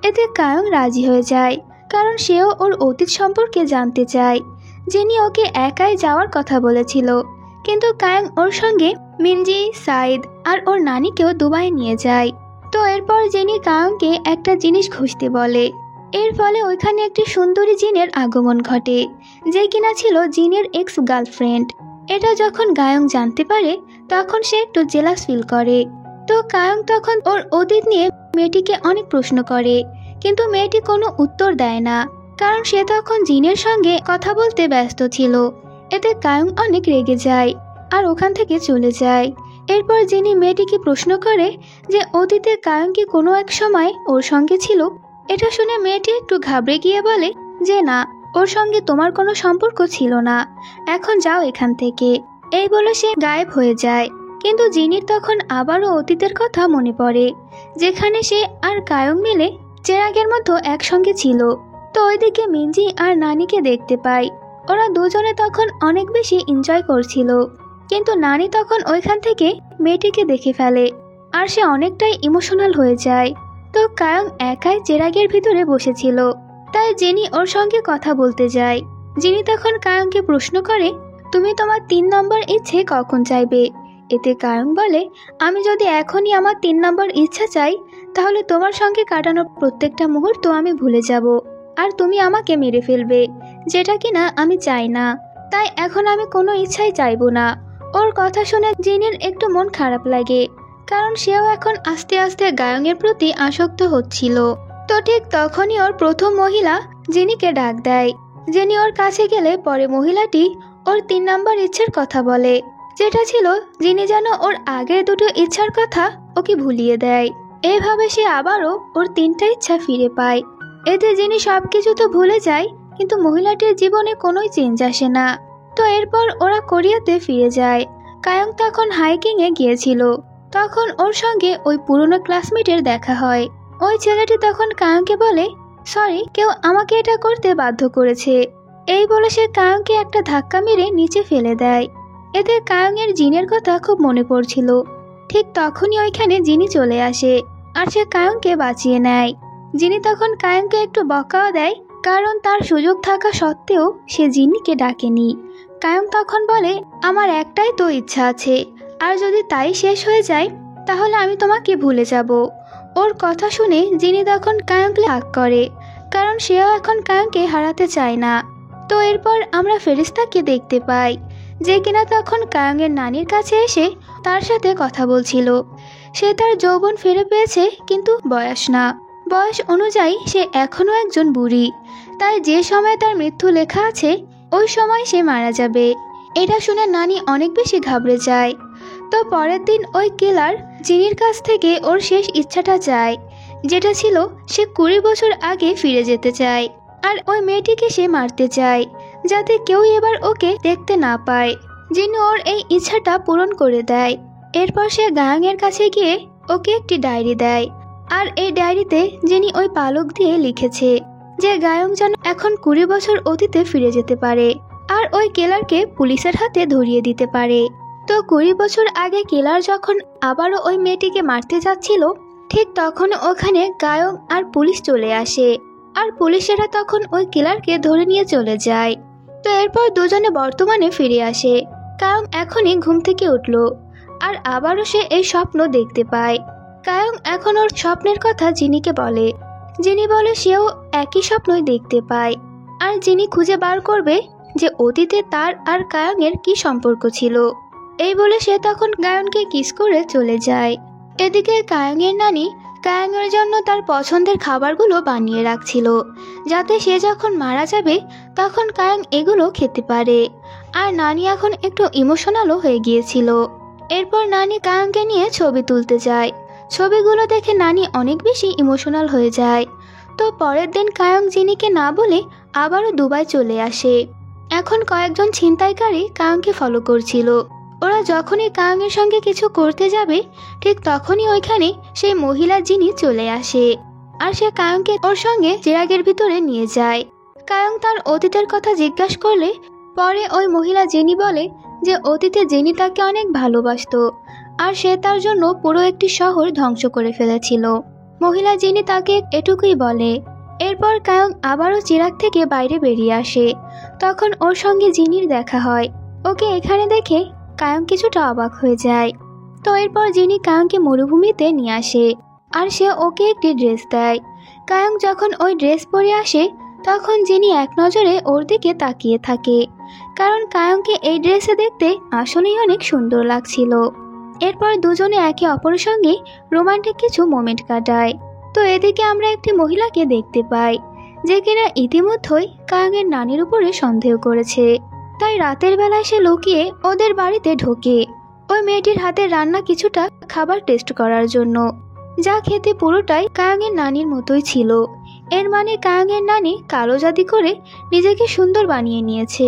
এতে কায়ং রাজি হয়ে যায়, কারণ সেও ওর অতীত সম্পর্কে জানতে চায়। জেনি ওকে একাই যাওয়ার কথা বলেছিল, কিন্তু কায়ং ওর সঙ্গে মিনজি, সাইদ আর ওর নানিকেও দুবাই নিয়ে যায়। তো এরপর জেনি কায়ংকে একটা জিনিস খুঁজতে বলে। এর ফলে ওইখানে একটি সুন্দরী জিনের আগমন ঘটে, যে কিনা ছিল জিনের এক্স গার্লফ্রেন্ড। এটা যখন গায়ং জানতে পারে, তখন সে একটু জেলাস ফিল করে। তো কায়ং তখন ওর অতীত নিয়ে মেয়েটিকে অনেক প্রশ্ন করে, কিন্তু মেয়েটি কোনো উত্তর দেয় না, কারণ সে তখন জিনের সঙ্গে কথা বলতে ব্যস্ত ছিল। এতে কায়ং অনেক রেগে যায় আর ওখান থেকে চলে যায়। এরপর জিনি মেয়েটিকে প্রশ্ন করে যে অতীতে কায়ং কি কোনো এক সময় ওর সঙ্গে ছিল। এটা শুনে মেয়েটি একটু ঘাবড়ে গিয়ে বলে যে না, ওর সঙ্গে তোমার কোনো সম্পর্ক ছিল না, এখন যাও এখান থেকে। এই বলে সে গায়েব হয়ে যায়। কিন্তু জিনির তখন আবারও অতীতের কথা মনে পড়ে, যেখানে সে আর কায়ং মিলে চেরাগের মতো একসঙ্গে ছিল। তো ওইদিকে মিঞ্জি আর নানিকে দেখতে পাই। ওরা দুজনে তখন অনেক বেশি এনজয় করছিল, কিন্তু নানি তখন ওইখান থেকে মেয়েটিকে দেখে ফেলে আর সে অনেকটাই ইমোশনাল হয়ে যায়। তো কায়ং একাই চেরাগের ভিতরে বসেছিল, তাই জেনি ওর সঙ্গে কথা বলতে যায়। জিনি তখন কায়ংকে প্রশ্ন করে, তুমি তোমার 3 নম্বর ইচ্ছে কখন চাইবে? এতে কায়ং বলে, আমি যদি এখনই আমার 3 নম্বর ইচ্ছা চাই, তাহলে তোমার সঙ্গে কাটানো প্রত্যেকটা মুহূর্ত আমি ভুলে যাব আর তুমি আমাকে মেরে ফেলবে, যেটা কিনা আমি চাই না। তাই এখন আমি কোনো ইচ্ছাই চাইবো না। ওর কথা শুনে জিনের একটু মন খারাপ লাগে, কারণ সেও এখন আস্তে আস্তে গায়ংয়ের প্রতি আসক্ত হচ্ছিল। তো ঠিক তখনই ওর প্রথম মহিলা জিনিকে ডাক দেয়। জেনি ওর কাছে গেলে পরে মহিলাটি ওর 3 নম্বর ইচ্ছার কথা বলে, যেটা ছিল জিনি যেন ওর আগের দুটো ইচ্ছার কথা ওকে ভুলিয়ে দেয়। এইভাবে সে আবারও ওর 3টা ইচ্ছা ফিরে পায়। এতে জিনি সবকিছু তো ভুলে যায়, কিন্তু মহিলাটির জীবনে কোনোই চেঞ্জ আসে না। তো এরপর ওরা কোরিয়াতে ফিরে যায়। কায়ং তখন হাইকিংয়ে গিয়েছিল, তখন ওর সঙ্গে ওই পুরনো ক্লাসমেটের দেখা হয়। ওই ছেলেটি তখন কায়ংকে বলে, সরি, কেউ আমাকে এটা করতে বাধ্য করেছে। এই বলে সে কায়ংকে একটা ধাক্কা মেরে নিচে ফেলে দেয়। এতে কায়ংয়ের জিনের কথা খুব মনে পড়ছিল। ঠিক তখনই ওইখানে জিনি চলে আসে আর সে কায়ংকে বাঁচিয়ে নেয়। জিনি তখন কায়ংকে একটু বকাও দেয়, কারণ তার সুযোগ থাকা সত্ত্বেও সে জিনিকে ডাকেনি। কায়ং তখন বলে, আমার একটাই তো ইচ্ছা আছে, আর যদি তাই শেষ হয়ে যায় তাহলে আমি তোমাকে ভুলে যাব। ওর কথা শুনে জিনি তখন কায়ংকে হাক করে, কারণ সেও এখন কায়ংকে হারাতে চায় না। তো এরপর আমরা ফেরিস্তাকে দেখতে পাই, যে কিনা তখন কায়ংয়ের নানির কাছে এসে তার সাথে কথা বলছিল। সে তার যৌবন ফিরে পেয়েছে, কিন্তু বয়স না। বয়স অনুযায়ী সে এখনও একজন বুড়ি, তাই যে সময় তার মৃত্যু লেখা আছে ওই সময় সে মারা যাবে। এটা শুনে নানি অনেক বেশি ঘাবড়ে যায়। তো পরের দিন ওই কিলার জিনির কাছ থেকে ওর শেষ ইচ্ছাটা চায়, যেটা ছিল সে 20 বছর আগে ফিরে যেতে চায় আর ওই মেয়েটিকে সে মারতে চায়, যাতে কেউ এবার ওকে দেখতে না পায়। জিনি ওর এই ইচ্ছাটা পূরণ করে দেয়। এরপর সে গায়ংয়ের কাছে গিয়ে ওকে একটি ডায়েরি দেয়, আর এই ডায়েরিতে জিনি ওই পালক দিয়ে লিখেছে যে গায়ং যেন এখন 20 বছর অতীতে ফিরে যেতে পারে আর ওই কেলারকে পুলিশের হাতে ধরিয়ে দিতে পারে। তো 20 বছর আগে কেলার যখন আবারও ওই মেয়েটিকে মারতে যাচ্ছিল, ঠিক তখন ওখানে গায়ং আর পুলিশ চলে আসে, আর পুলিশেরা তখন ওই কিলারকে ধরে নিয়ে চলে যায়। তো এরপর দুজনে বর্তমানে ফিরে আসে। কায়ং এখনই ঘুম থেকে উঠল আর আবারও সে এই স্বপ্ন দেখতে পায়। কায়ং এখন ওর স্বপ্নের কথা জিনিকে বলে। জিনি বলে সেও একই স্বপ্নই দেখতে পায়, আর জিনি খুঁজে বার করবে যে অতীতে তার আর কায়ংয়ের কি সম্পর্ক ছিল। এই বলে সে তখন গায়নকে কিস করে চলে যায়। এদিকে কায়ংয়ের নানি কায়ংয়ের জন্য তার পছন্দের খাবারগুলো বানিয়ে রাখছিল, যাতে সে যখন মারা যাবে তখন কায়ং এগুলো খেতে পারে। আর নানি এখন একটু ইমোশনালও হয়ে গিয়েছিল। এরপর নানি কায়ংকে নিয়ে ছবি তুলতে যায়। ছবিগুলো দেখে নানি অনেক বেশি ইমোশনাল হয়ে যায়। তো পরের দিন কায়ং জিনিকে না বলে আবারও দুবাই চলে আসে। এখন কয়েকজন ছিনতাইকারী কায়ংকে ফলো করছিল। ওরা যখনই কায়ংয়ের সঙ্গে কিছু করতে যাবে, ঠিক তখনই ওইখানে সেই মহিলা জিনি চলে আসে আর সে কায়ংকে ওর সঙ্গে চেরাগের ভিতরে নিয়ে যায়। কায়ং তার অতীতের কথা জিজ্ঞাসা করলে পরে ওই মহিলা জেনি বলে যে অতীতে জেনি তাকে অনেক ভালোবাসতো আর সে তার জন্য পুরো একটি শহর ধ্বংস করে ফেলেছিল। মহিলা জেনি তাকে এটুকুই বলে। এরপর কায়ং আবারও চিরাগ থেকে বাইরে বেরিয়ে আসে। তখন ওর সঙ্গে জিনির দেখা হয়। ওকে এখানে দেখে কায়ং কিছুটা অবাক হয়ে যায়। তো এরপর জিনি কায়ংকে মরুভূমিতে নিয়ে আসে আর সে ওকে একটি ড্রেস দেয়। কায়ং যখন ওই ড্রেস পরে আসে তখন জিনি এক নজরে ওর দিকে তাকিয়ে থাকে, কারণ কায়ংকে এই ড্রেসে দেখতে আসলেই অনেক সুন্দর লাগছিল। এরপর দুজনে একে অপরের সঙ্গে রোমান্টিক কিছু মোমেন্ট কাটায়। তো এদিকে আমরা একটি মহিলাকে দেখতে পাই যে কিনা ইতিমধ্যেই কায়াংয়ের নানির উপরে সন্দেহ করেছে। তাই রাতের বেলায় সে লুকিয়ে ওদের বাড়িতে ঢোকে ওই মেয়েটির হাতের রান্না কিছুটা খাবার টেস্ট করার জন্য, যা খেতে পুরোটাই কায়াংয়ের নানির মতোই ছিল। এর মানে কায়াংয়ের নানি কালো জাদু করে নিজেকে সুন্দর বানিয়ে নিয়েছে।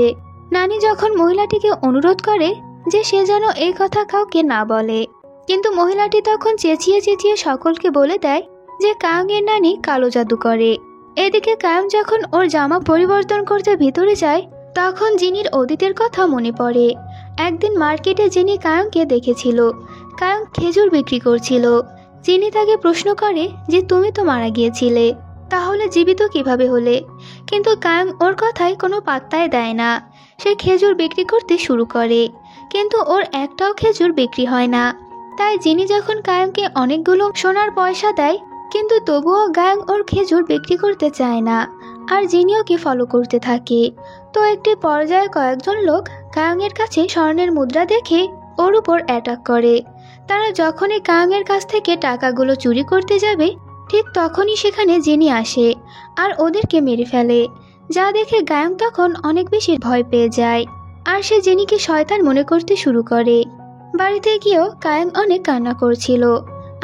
নানি যখন মহিলাটিকে অনুরোধ করে যে সে যেন এই কথা কাউকে না বলে, কিন্তু মহিলাটি তখন চেঁচিয়ে চেঁচিয়ে সকলকে বলে দেয় যে কায়াংয়ের নানি কালো জাদু করে। এদিকে কায়াং যখন ওর জামা পরিবর্তন করতে ভিতরে যায়, তখন জিনির অতীতের কথা মনে পড়ে। একদিন মার্কেটে জিনি কায়াংকে দেখেছিল, কায়াং খেজুর বিক্রি করছিল। জিনি তাকে প্রশ্ন করে যে তুমি তো মারা গিয়েছিলে, তাহলে জীবিত কিভাবে হলে? কিন্তু কায়াং ওর কথায় কোনো পাত্তাই দেয় না। সে খেজুর বিক্রি করতে শুরু করে, কিন্তু ওর একটাও খেজুর বিক্রি হয় না। তাই জিনি যখন কায়াংকে অনেকগুলো সোনার পয়সা দেয়, কিন্তু তবুও কায়াং ওর খেজুর বিক্রি করতে চায় না, আর জিনি ওকে ফলো করতে থাকে। তো একটি পর্যায়ে কয়েকজন লোক কায়াংয়ের কাছে স্বর্ণের মুদ্রা দেখে ওর উপর অ্যাটাক করে। তারা যখনই কায়াংয়ের কাছ থেকে টাকাগুলো চুরি করতে যাবে, ঠিক তখনই সেখানে জিনি আসে আর ওদেরকে মেরে ফেলে, যা দেখে কায়াং তখন অনেক বেশি ভয় পেয়ে যায় আর সে জিনিকে শয়তান মনে করতে শুরু করে। বাড়িতে গিয়েও কায়াং অনেক কান্না করছিল,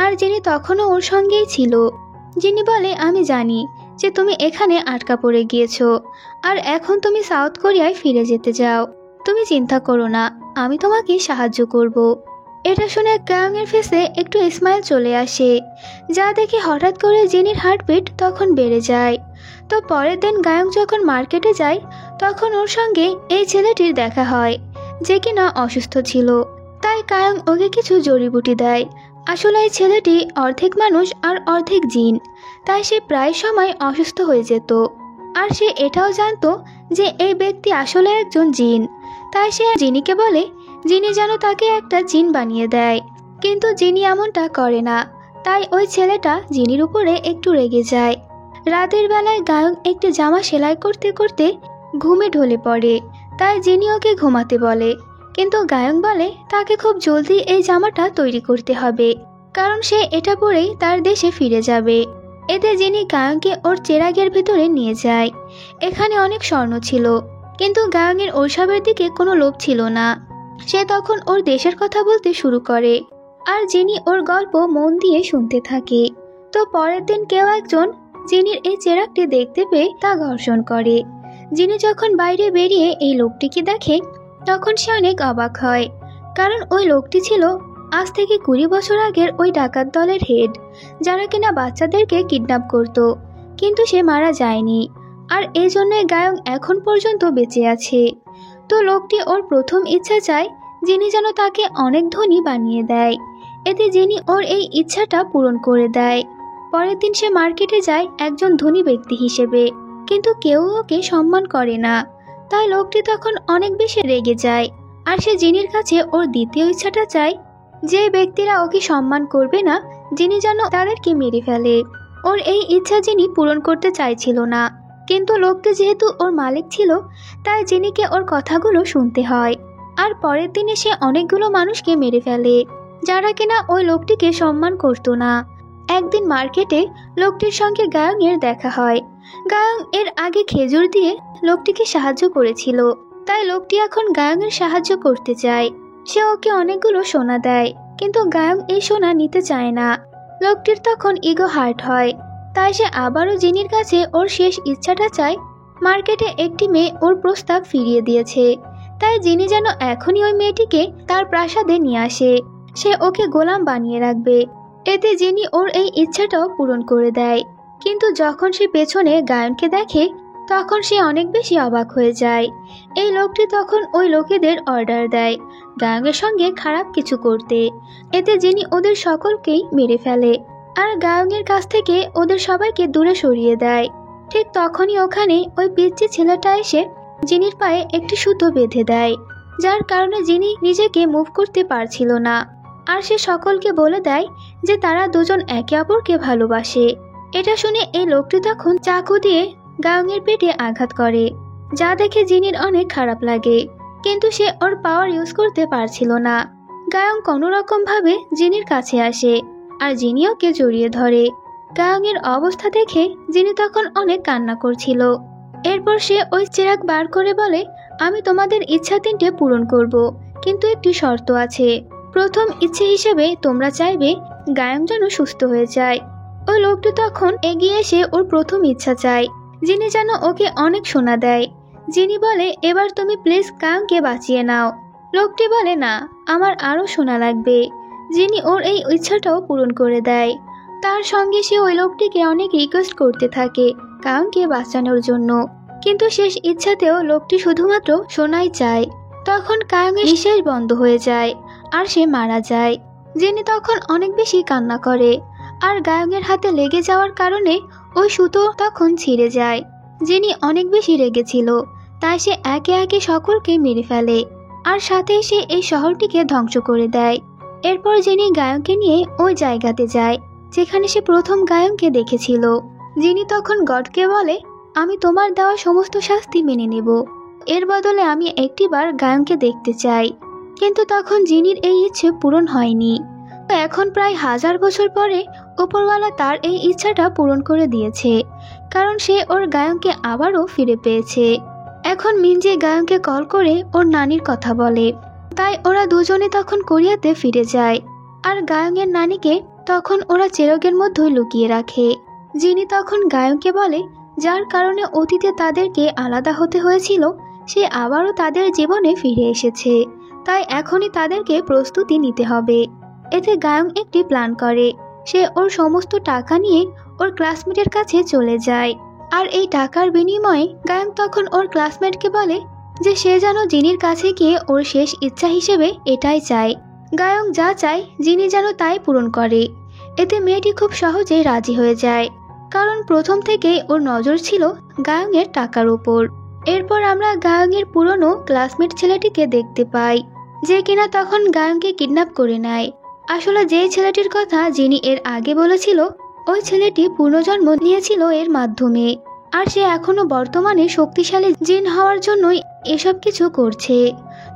আর জিনি তখনও ওর সঙ্গেই ছিল। জিনি বলে, আমি জানি যে তুমি এখানে আটকা পড়ে গিয়েছো, আর এখন তুমি সাউথ কোরিয়ায় ফিরে যেতে চাও। তুমি চিন্তা করো না, আমি তোমাকে সাহায্য করব। এটা শুনে কায়াংয়ের ফেসে একটু স্মাইল চলে আসে, যা দেখে হঠাৎ করে জিনির হার্টবিট তখন বেড়ে যায়। তো পরের দিন কায়াং যখন মার্কেটে যায়, তখন ওর সঙ্গে এই ছেলেটির দেখা হয় যে কিনা অসুস্থ ছিল। তাই কায়াং ওকে কিছু জড়িবুটি দেয়। আসলে এই ছেলেটি অর্ধেক মানুষ আর অর্ধেক জিন, তাই সে প্রায় সময় অসুস্থ হয়ে যেত। আর সে এটাও জানতো যে এই ব্যক্তি আসলে একজন জিন। তাই সে জিনিকে বলে জিনি যেন তাকে একটা জিন বানিয়ে দেয়, কিন্তু জিনি এমনটা করে না। তাই ওই ছেলেটা জিনির উপরে একটু রেগে যায়। রাতের বেলায় কায়াং একটি জামা সেলাই করতে করতে ঘুমে ঢলে পড়ে, তাই জিনি ওকে ঘুমাতে বলে। কিন্তু কায়াং বলে তাকে খুব জলদি এই জামাটা তৈরি করতে হবে, কারণ সে এটা পরেই তার দেশে ফিরে যাবে। এতে জিনি কায়াংকে ওর চেরাগের ভিতরে নিয়ে যায়। এখানে অনেক স্বর্ণ ছিল, কিন্তু কায়াংয়ের ওইসবের দিকে কোনো লোভ ছিল না। সে তখন ওর দেশের কথা বলতে শুরু করে, আর জিনি ওর গল্প মন দিয়ে শুনতে থাকে। তো পরের দিন কেউ একজন জিনির এই চেরাগটি দেখতে পেয়ে তা ঘর্ষণ করে। জিনি যখন বাইরে বেরিয়ে এই লোকটিকে দেখে, তখন সে অনেক অবাক হয়, কারণ ওই লোকটি ছিল আজ থেকে 20 বছর আগের ওই ডাকাত দলের হেড, যারা কিনা বাচ্চাদেরকে কিডন্যাপ করত, কিন্তু সে মারা যায়নি, আর এই জন্যই কায়াং এখন পর্যন্ত বেঁচে আছে। তো লোকটি ওর প্রথম ইচ্ছা চায় জিনি যেন তাকে অনেক ধনী বানিয়ে দেয়। এতে জিনি ওর এই ইচ্ছাটা পূরণ করে দেয়। পরের দিন সে মার্কেটে যায় একজন ধনী ব্যক্তি হিসেবে, কিন্তু কেউ ওকে সম্মান করে না। তাই লোকটি তখন অনেক বেশি রেগে যায়, আর সে জিনির কাছে ওর দ্বিতীয় ইচ্ছাটা চায়, যে ব্যক্তিরা ওকে সম্মান করবে না জিনি যেন তাদেরকে মেরে ফেলে। ওর এই ইচ্ছা জিনি পূরণ করতে চাইছিল না, কিন্তু লোকটি যেহেতু ওর মালিক ছিল, তাই জিনিকে ওর কথাগুলো শুনতে হয়। আর পরের দিনে সে অনেকগুলো মানুষকে মেরে ফেলে, যারা কিনা ওই লোকটিকে সম্মান করত না। একদিন মার্কেটে লোকটির সঙ্গে কায়াংয়ের দেখা হয়। কায়াং এর আগে খেজুর দিয়ে লোকটিকে সাহায্য করেছিল, তাই লোকটি এখন কায়াংয়ের সাহায্য করতে চায়। সে ওকে অনেকগুলো সোনা দেয়, কিন্তু কায়াং এই সোনা নিতে চায় না। লোকটির তখন ইগো হার্ট হয়, তাই সে আবারও জিনির কাছে ওর শেষ ইচ্ছাটা চায়। মার্কেটে একটি মেয়ে ওর প্রস্তাব ফিরিয়ে দিয়েছে, তাই জিনি যেন এখনই ওই মেয়েটিকে তার প্রাসাদে নিয়ে আসে। সে ওকে গোলাম বানিয়ে রাখবে। এতে জিনি ওর এই ইচ্ছাটাও পূরণ করে দেয়। কিন্তু যখন সে পেছনে কায়াংকে দেখে, তখন সে অনেক বেশি অবাক হয়ে যায়। এই লোকটি তখন ওই লোকেদের অর্ডার দেয় কায়াংয়ের সঙ্গে খারাপ কিছু করতে। এতে জিনি ওদের সকলকেই মেরে ফেলে, আর কায়াংয়ের কাছ থেকে ওদের সবাইকে দূরে সরিয়ে দেয়। ঠিক তখনই ওখানে ওই পিচ্চি ছেলেটা এসে জিনির পায়ে একটি সুতো বেঁধে দেয়, যার কারণে জিনি নিজেকে মুভ করতে পারছিল না। আর সে সকলকে বলে দেয় যে তারা দুজন একে অপরকে ভালোবাসে। এটা শুনে এই লোকটি তখন চাকু দিয়ে কায়াংয়ের পেটে আঘাত করে, যা দেখে জিনির অনেক খারাপ লাগে, কিন্তু সে ওর পাওয়ার ইউজ করতে পারছিল না। গায়ং কোনো রকম ভাবে জিনির কাছে আসে আর জিনি ওকে জড়িয়ে ধরে। গায়ংয়ের অবস্থা দেখে জিনি তখন অনেক কান্না করছিল। এরপর সে ওই চিরাগ বার করে বলে, আমি তোমাদের ইচ্ছা 3টে পূরণ করব, কিন্তু একটি শর্ত আছে। প্রথম ইচ্ছে হিসেবে তোমরা চাইবে গায়ং যেন সুস্থ হয়ে যায়। ওই লোকটি তখন এগিয়ে এসে ওর প্রথম ইচ্ছা চায়, জিনি যেন ওকে অনেক সোনা দেয়। জিনি বলে, এবার তুমি প্লিজ গায়ংকে বাঁচিয়ে নাও। লোকটি বলে, না, আমার আরো সোনা লাগবে। জিনি ওর এই ইচ্ছাটাও পূরণ করে দেয়। তার সঙ্গে সে ওই লোকটিকে অনেক রিকোয়েস্ট করতে থাকে গায়ংকে বাঁচানোর জন্য, কিন্তু শেষ ইচ্ছাতেও লোকটি শুধুমাত্র সোনাই চায়। তখন গায়ংয়ের নিঃশ্বাস বন্ধ হয়ে যায় আর সে মারা যায়। জিনি তখন অনেক বেশি কান্না করে, আর গায়ংয়ের হাতে লেগে যাওয়ার কারণে ওই সুতো তখন ছিঁড়ে যায়। জিনি অনেক বেশি রেগেছিল, তাই সে একে একে সকলকে মেরে ফেলে আর সাথে সে এই শহরটিকে ধ্বংস করে দেয়। এরপর জিনি গায়ংকে নিয়ে ওই জায়গাতে যায় যেখানে সে প্রথম গায়ংকে দেখেছিল। জিনি তখন গডকে বলে, আমি তোমার দেওয়া সমস্ত শাস্তি মেনে নেব, এর বদলে আমি একটিবার গায়ংকে দেখতে চাই। কিন্তু তখন জিনির এই ইচ্ছে পূরণ হয়নি। এখন প্রায় 1000 বছর পরে উপরওয়ালা তার এই ইচ্ছাটা পূরণ করে দিয়েছে, কারণ সে ওর গায়ংকে আবারও ফিরে পেয়েছে। এখন মিনজি গায়ংকে কল করে ওর নানির কথা বলে, তাই ওরা দুজনে তখন কোরিয়াতে ফিরে যায়। আর গায়ংয়ের নানিকে তখন ওরা চেরগের মধ্যে লুকিয়ে রাখে। জিনি তখন গায়ংকে বলে, যার কারণে অতীতে তাদেরকে আলাদা হতে হয়েছিল সে আবারও তাদের জীবনে ফিরে এসেছে, তাই এখনই তাদেরকে প্রস্তুতি নিতে হবে। এতে গায়ং একটি প্ল্যান করে, সে ওর সমস্ত টাকা নিয়ে ওর ক্লাসমেটের কাছে চলে যায়। আর এই টাকার বিনিময়ে গায়ং তখন ওর ক্লাসমেটকে বলে যে সে যেন জিনির কাছে গিয়ে ওর শেষ ইচ্ছা হিসেবে এটাই চায়। গায়ং যা চায় জিনি যেন তাই পূরণ করে। এতে মেয়েটি খুব সহজেই রাজি হয়ে যায়, কারণ প্রথম থেকেই ওর নজর ছিল গায়ংয়ের টাকার উপর। এরপর আমরা গায়ংয়ের পুরনো ক্লাসমেট ছেলেটিকে দেখতে পাই, যে কিনা তখন গায়ংকে কিডন্যাপ করে নেয়। আসলে যে ছেলেটির কথা জিনি এর আগে বলেছিল, ওই ছেলেটি পুনর্জন্ম নিয়েছিল এর মাধ্যমে, আর সে এখনো বর্তমানে শক্তিশালী জিন হওয়ার জন্যই এসব কিছু করছে।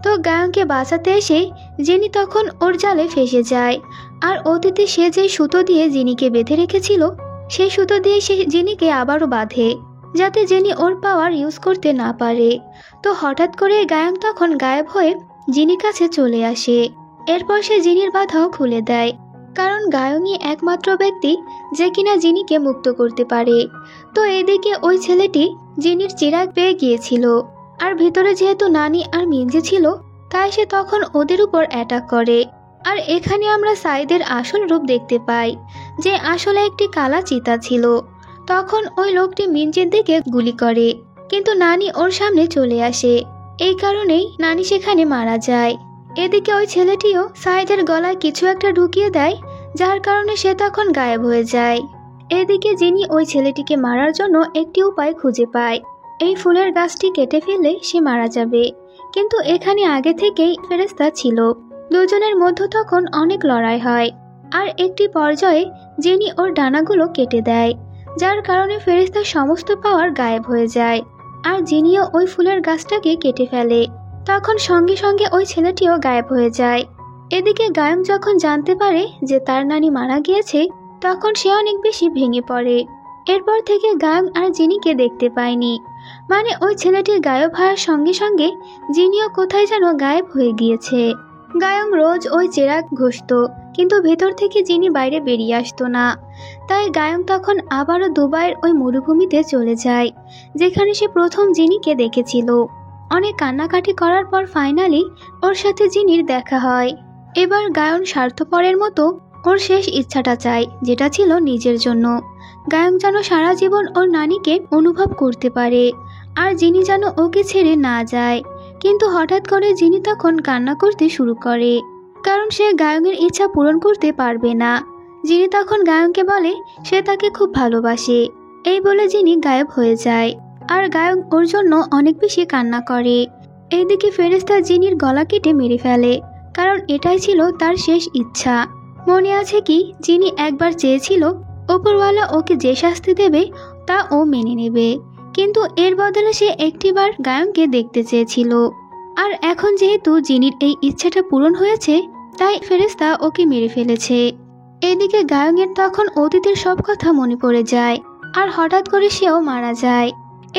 তো গায়ংকে বাঁচাতে এসে জিনি তখন ওর জালে ফেসে যায়, আর অতীতে সে যে সুতো দিয়ে জিনিকে বেঁধে রেখেছিল সেই সুতো দিয়ে সে জিনিকে আবারও বাঁধে, যাতে জিনি ওর পাওয়ার ইউজ করতে না পারে। তো হঠাৎ করে গায়ং তখন গায়েব হয়ে জিনির কাছে চলে আসে। এরপর সে জিনির বাধাও খুলে দেয়, কারণ গায়ংই একমাত্র ব্যক্তি যে কিনা জিনিকে মুক্ত করতে পারে। তো এদিকে ওই ছেলেটি জিনির চিরাগ পেয়ে গিয়েছিল, আর ভিতরে যেহেতু নানি আর মিনজি ছিল তাই সে তখন ওদের উপর অ্যাটাক করে। আর এখানে আমরা সাইদের আসল রূপ দেখতে পাই, যে আসলে একটি কালা চিতা ছিল। তখন ওই লোকটি মিনজির দিকে গুলি করে, কিন্তু নানি ওর সামনে চলে আসে, এই কারণেই নানি সেখানে মারা যায়। এদিকে ওই ছেলেটিও সাইদের গলায় কিছু একটা ঢুকিয়ে দেয়, যার কারণে সে তখন গায়েব হয়ে যায়। এদিকে জিনি ওই ছেলেটিকে মারার জন্য একটি উপায় খুঁজে পায়, এই ফুলের গাছটি কেটে ফেললে সে মারা যাবে। কিন্তু এখানে আগে থেকেই ফেরেশতা ছিল, দুজনের মধ্যে তখন অনেক লড়াই হয়। আর একটি পর্যায়ে জিনি ওর ডানাগুলো কেটে দেয়, যার কারণে ফেরেশতার সমস্ত পাওয়ার গায়েব হয়ে যায়। আর জিনিও ওই ফুলের গাছটাকে কেটে ফেলে, তখন সঙ্গে সঙ্গে ওই ছেলেটিও গায়েব হয়ে যায়। এদিকে গায়ং যখন জানতে পারে যে তার নানি মারা গিয়েছে, তখন সে অনেক বেশি ভেঙে পড়ে। এরপর থেকে গায়ং আর জিনিকে দেখতে পায়নি, মানে ওই ছেলেটির গায়েব হওয়ার সঙ্গে সঙ্গে জিনিও কোথায় যেন গায়েব হয়ে গিয়েছে। গায়ং রোজ ওই চেরাগ ঘষত, কিন্তু ভেতর থেকে জিনি বাইরে বেরিয়ে আসতো না। তাই গায়ং তখন আবারও দুবাইয়ের ওই মরুভূমিতে চলে যায়, যেখানে সে প্রথম জিনিকে দেখেছিল। অনেক কান্নাকাটি করার পর ফাইনালি ওর সাথে জিনির দেখা হয়। এবার গায়ন স্বার্থপরের মতো ওর শেষ ইচ্ছাটা চায়, যেটা ছিল নিজের জন্য। গায়ং যেন সারা জীবন ওর নানিকে অনুভব করতে পারে, আর জিনি যেন ওকে ছেড়ে না যায়। কিন্তু হঠাৎ করে জিনি তখন কান্না করতে শুরু করে, কারণ সে গায়ংয়ের ইচ্ছা পূরণ করতে পারবে না। জিনি তখন গায়ংকে বলে সে তাকে খুব ভালোবাসে, এই বলে জিনি গায়েব হয়ে যায়। আর গায়ং ওর জন্য অনেক বেশি কান্না করে। এইদিকে ফেরেশতা জিনির গলা কেটে মেরে ফেলে, কারণ এটাই ছিল তার শেষ ইচ্ছা। মনে আছে কি, জিনি একবার চেয়েছিল উপরওয়ালা ওকে যে শাস্তি দেবে তা ও মেনে নেবে, কিন্তু এর বদলে সে একটিবার গায়ংকে দেখতে চেয়েছিল। আর এখন যেহেতু জিনির এই ইচ্ছাটা পূরণ হয়েছে, তাই ফেরেশতা ওকে মেরে ফেলেছে। এদিকে গায়নের তখন অতীতের সব কথা মনে পড়ে যায়, আর হঠাৎ করে সেও মারা যায়।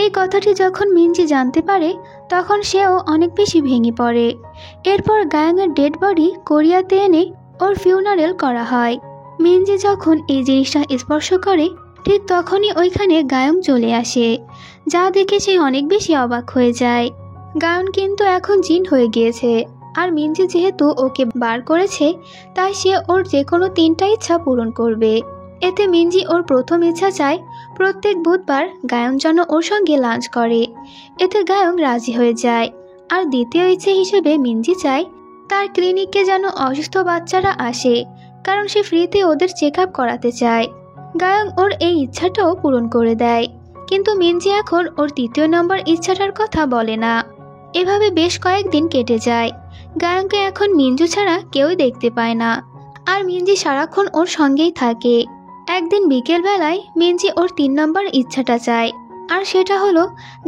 এই কথাটি যখন মিঞ্জি জানতে পারে তখন সেও অনেক বেশি ভেঙে পড়ে। এরপর গায়নের ডেড বডি কোরিয়াতে এনে ওর ফিউনারেল করা হয়। মিঞ্জি যখন এই জিনিসটা স্পর্শ করে ঠিক তখনই ওইখানে গায়ন চলে আসে, যা দেখে সে অনেক বেশি অবাক হয়ে যায়। গায়ন কিন্তু এখন জিন হয়ে গিয়েছে, আর মিঞ্জি যেহেতু ওকে বার করেছে তাই সে ওর যে কোনো 3টা ইচ্ছা পূরণ করবে। এতে মিঞ্জি ওর প্রথম ইচ্ছা চায় প্রত্যেক বুধবার গায়ন যেন ওর সঙ্গে লাঞ্চ করে। এতে গায়ন রাজি হয়ে যায়। আর দ্বিতীয় ইচ্ছে হিসেবে মিঞ্জি চায় তার ক্লিনিকে যেন অসুস্থ বাচ্চারা আসে, কারণ সে ফ্রিতে ওদের চেক আপ করাতে চায়। গায়ন ওর এই ইচ্ছাটাও পূরণ করে দেয়, কিন্তু মিঞ্জি এখন ওর 3য় নম্বর ইচ্ছাটার কথা বলে না। এভাবে বেশ কয়েকদিন কেটে যায়। গায়নকে এখন মিঞ্জু ছাড়া কেউই দেখতে পায় না, আর মিঞ্জি সারাক্ষণ ওর সঙ্গেই থাকে। একদিন বিকেলবেলায় মিঞ্জি ওর 3 নম্বর ইচ্ছাটা চায়, আর সেটা হলো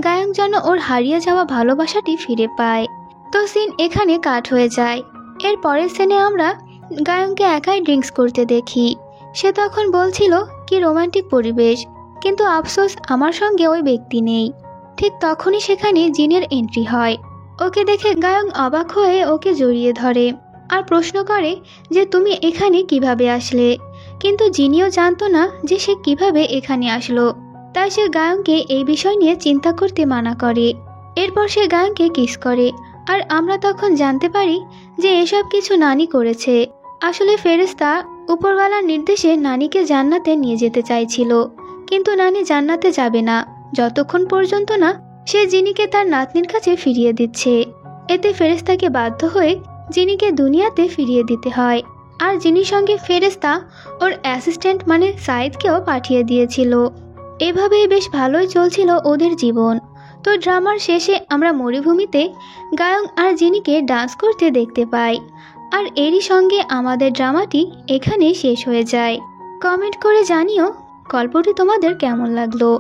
গায়ন যেন ওর হারিয়ে যাওয়া ভালোবাসাটি ফিরে পায়। তো সিন এখানে কাট হয়ে যায়। এর পরের সিনে আমরা গায়নকে একাই ড্রিঙ্কস করতে দেখি। সে তখন বলছিল কি রোমান্টিক পরিবেশ, কিন্তু আফসোস আমার সঙ্গে ওই ব্যক্তি নেই। ঠিক তখনই সেখানে জিনের এন্ট্রি হয়। ওকে দেখে গায়ন অবাক হয়ে ওকে জড়িয়ে ধরে আর প্রশ্ন করে যে তুমি এখানে কিভাবে আসলে। কিন্তু জিনিও জানতো না যে সে কিভাবে এখানে আসলো, তাই সে গায়নকে এই বিষয় নিয়ে চিন্তা করতে মানা করে। এরপর সে গায়নকে কিস করে, আর আমরা তখন জানতে পারি যে এসব কিছু নানি করেছে। আসলে ফেরেশতা উপরওয়ালার নির্দেশে নানিকে জান্নাতে নিয়ে যেতে চাইছিল, কিন্তু নানি জান্নাতে যাবে না যতক্ষণ পর্যন্ত না সে জিনিকে তার নাতনির কাছে ফিরিয়ে দিচ্ছে। এতে ফেরেশতাকে বাধ্য হয়ে জিনিকে দুনিয়াতে ফিরিয়ে দিতে হয়, আর জিনির সঙ্গে ফেরেশতা ওর অ্যাসিস্ট্যান্ট মানে সাইদকেও পাঠিয়ে দিয়েছিল। এভাবেই বেশ ভালোই চলছিল ওদের জীবন। তো ড্রামার শেষে আমরা মরুভূমিতে গায়ন আর জিনিকে ডান্স করতে দেখতে পাই। আর এরই সঙ্গে আমাদের ড্রামাটি এখানে শেষ হয়ে যায়। কমেন্ট করে জানিও গল্পটি তোমাদের কেমন লাগলো।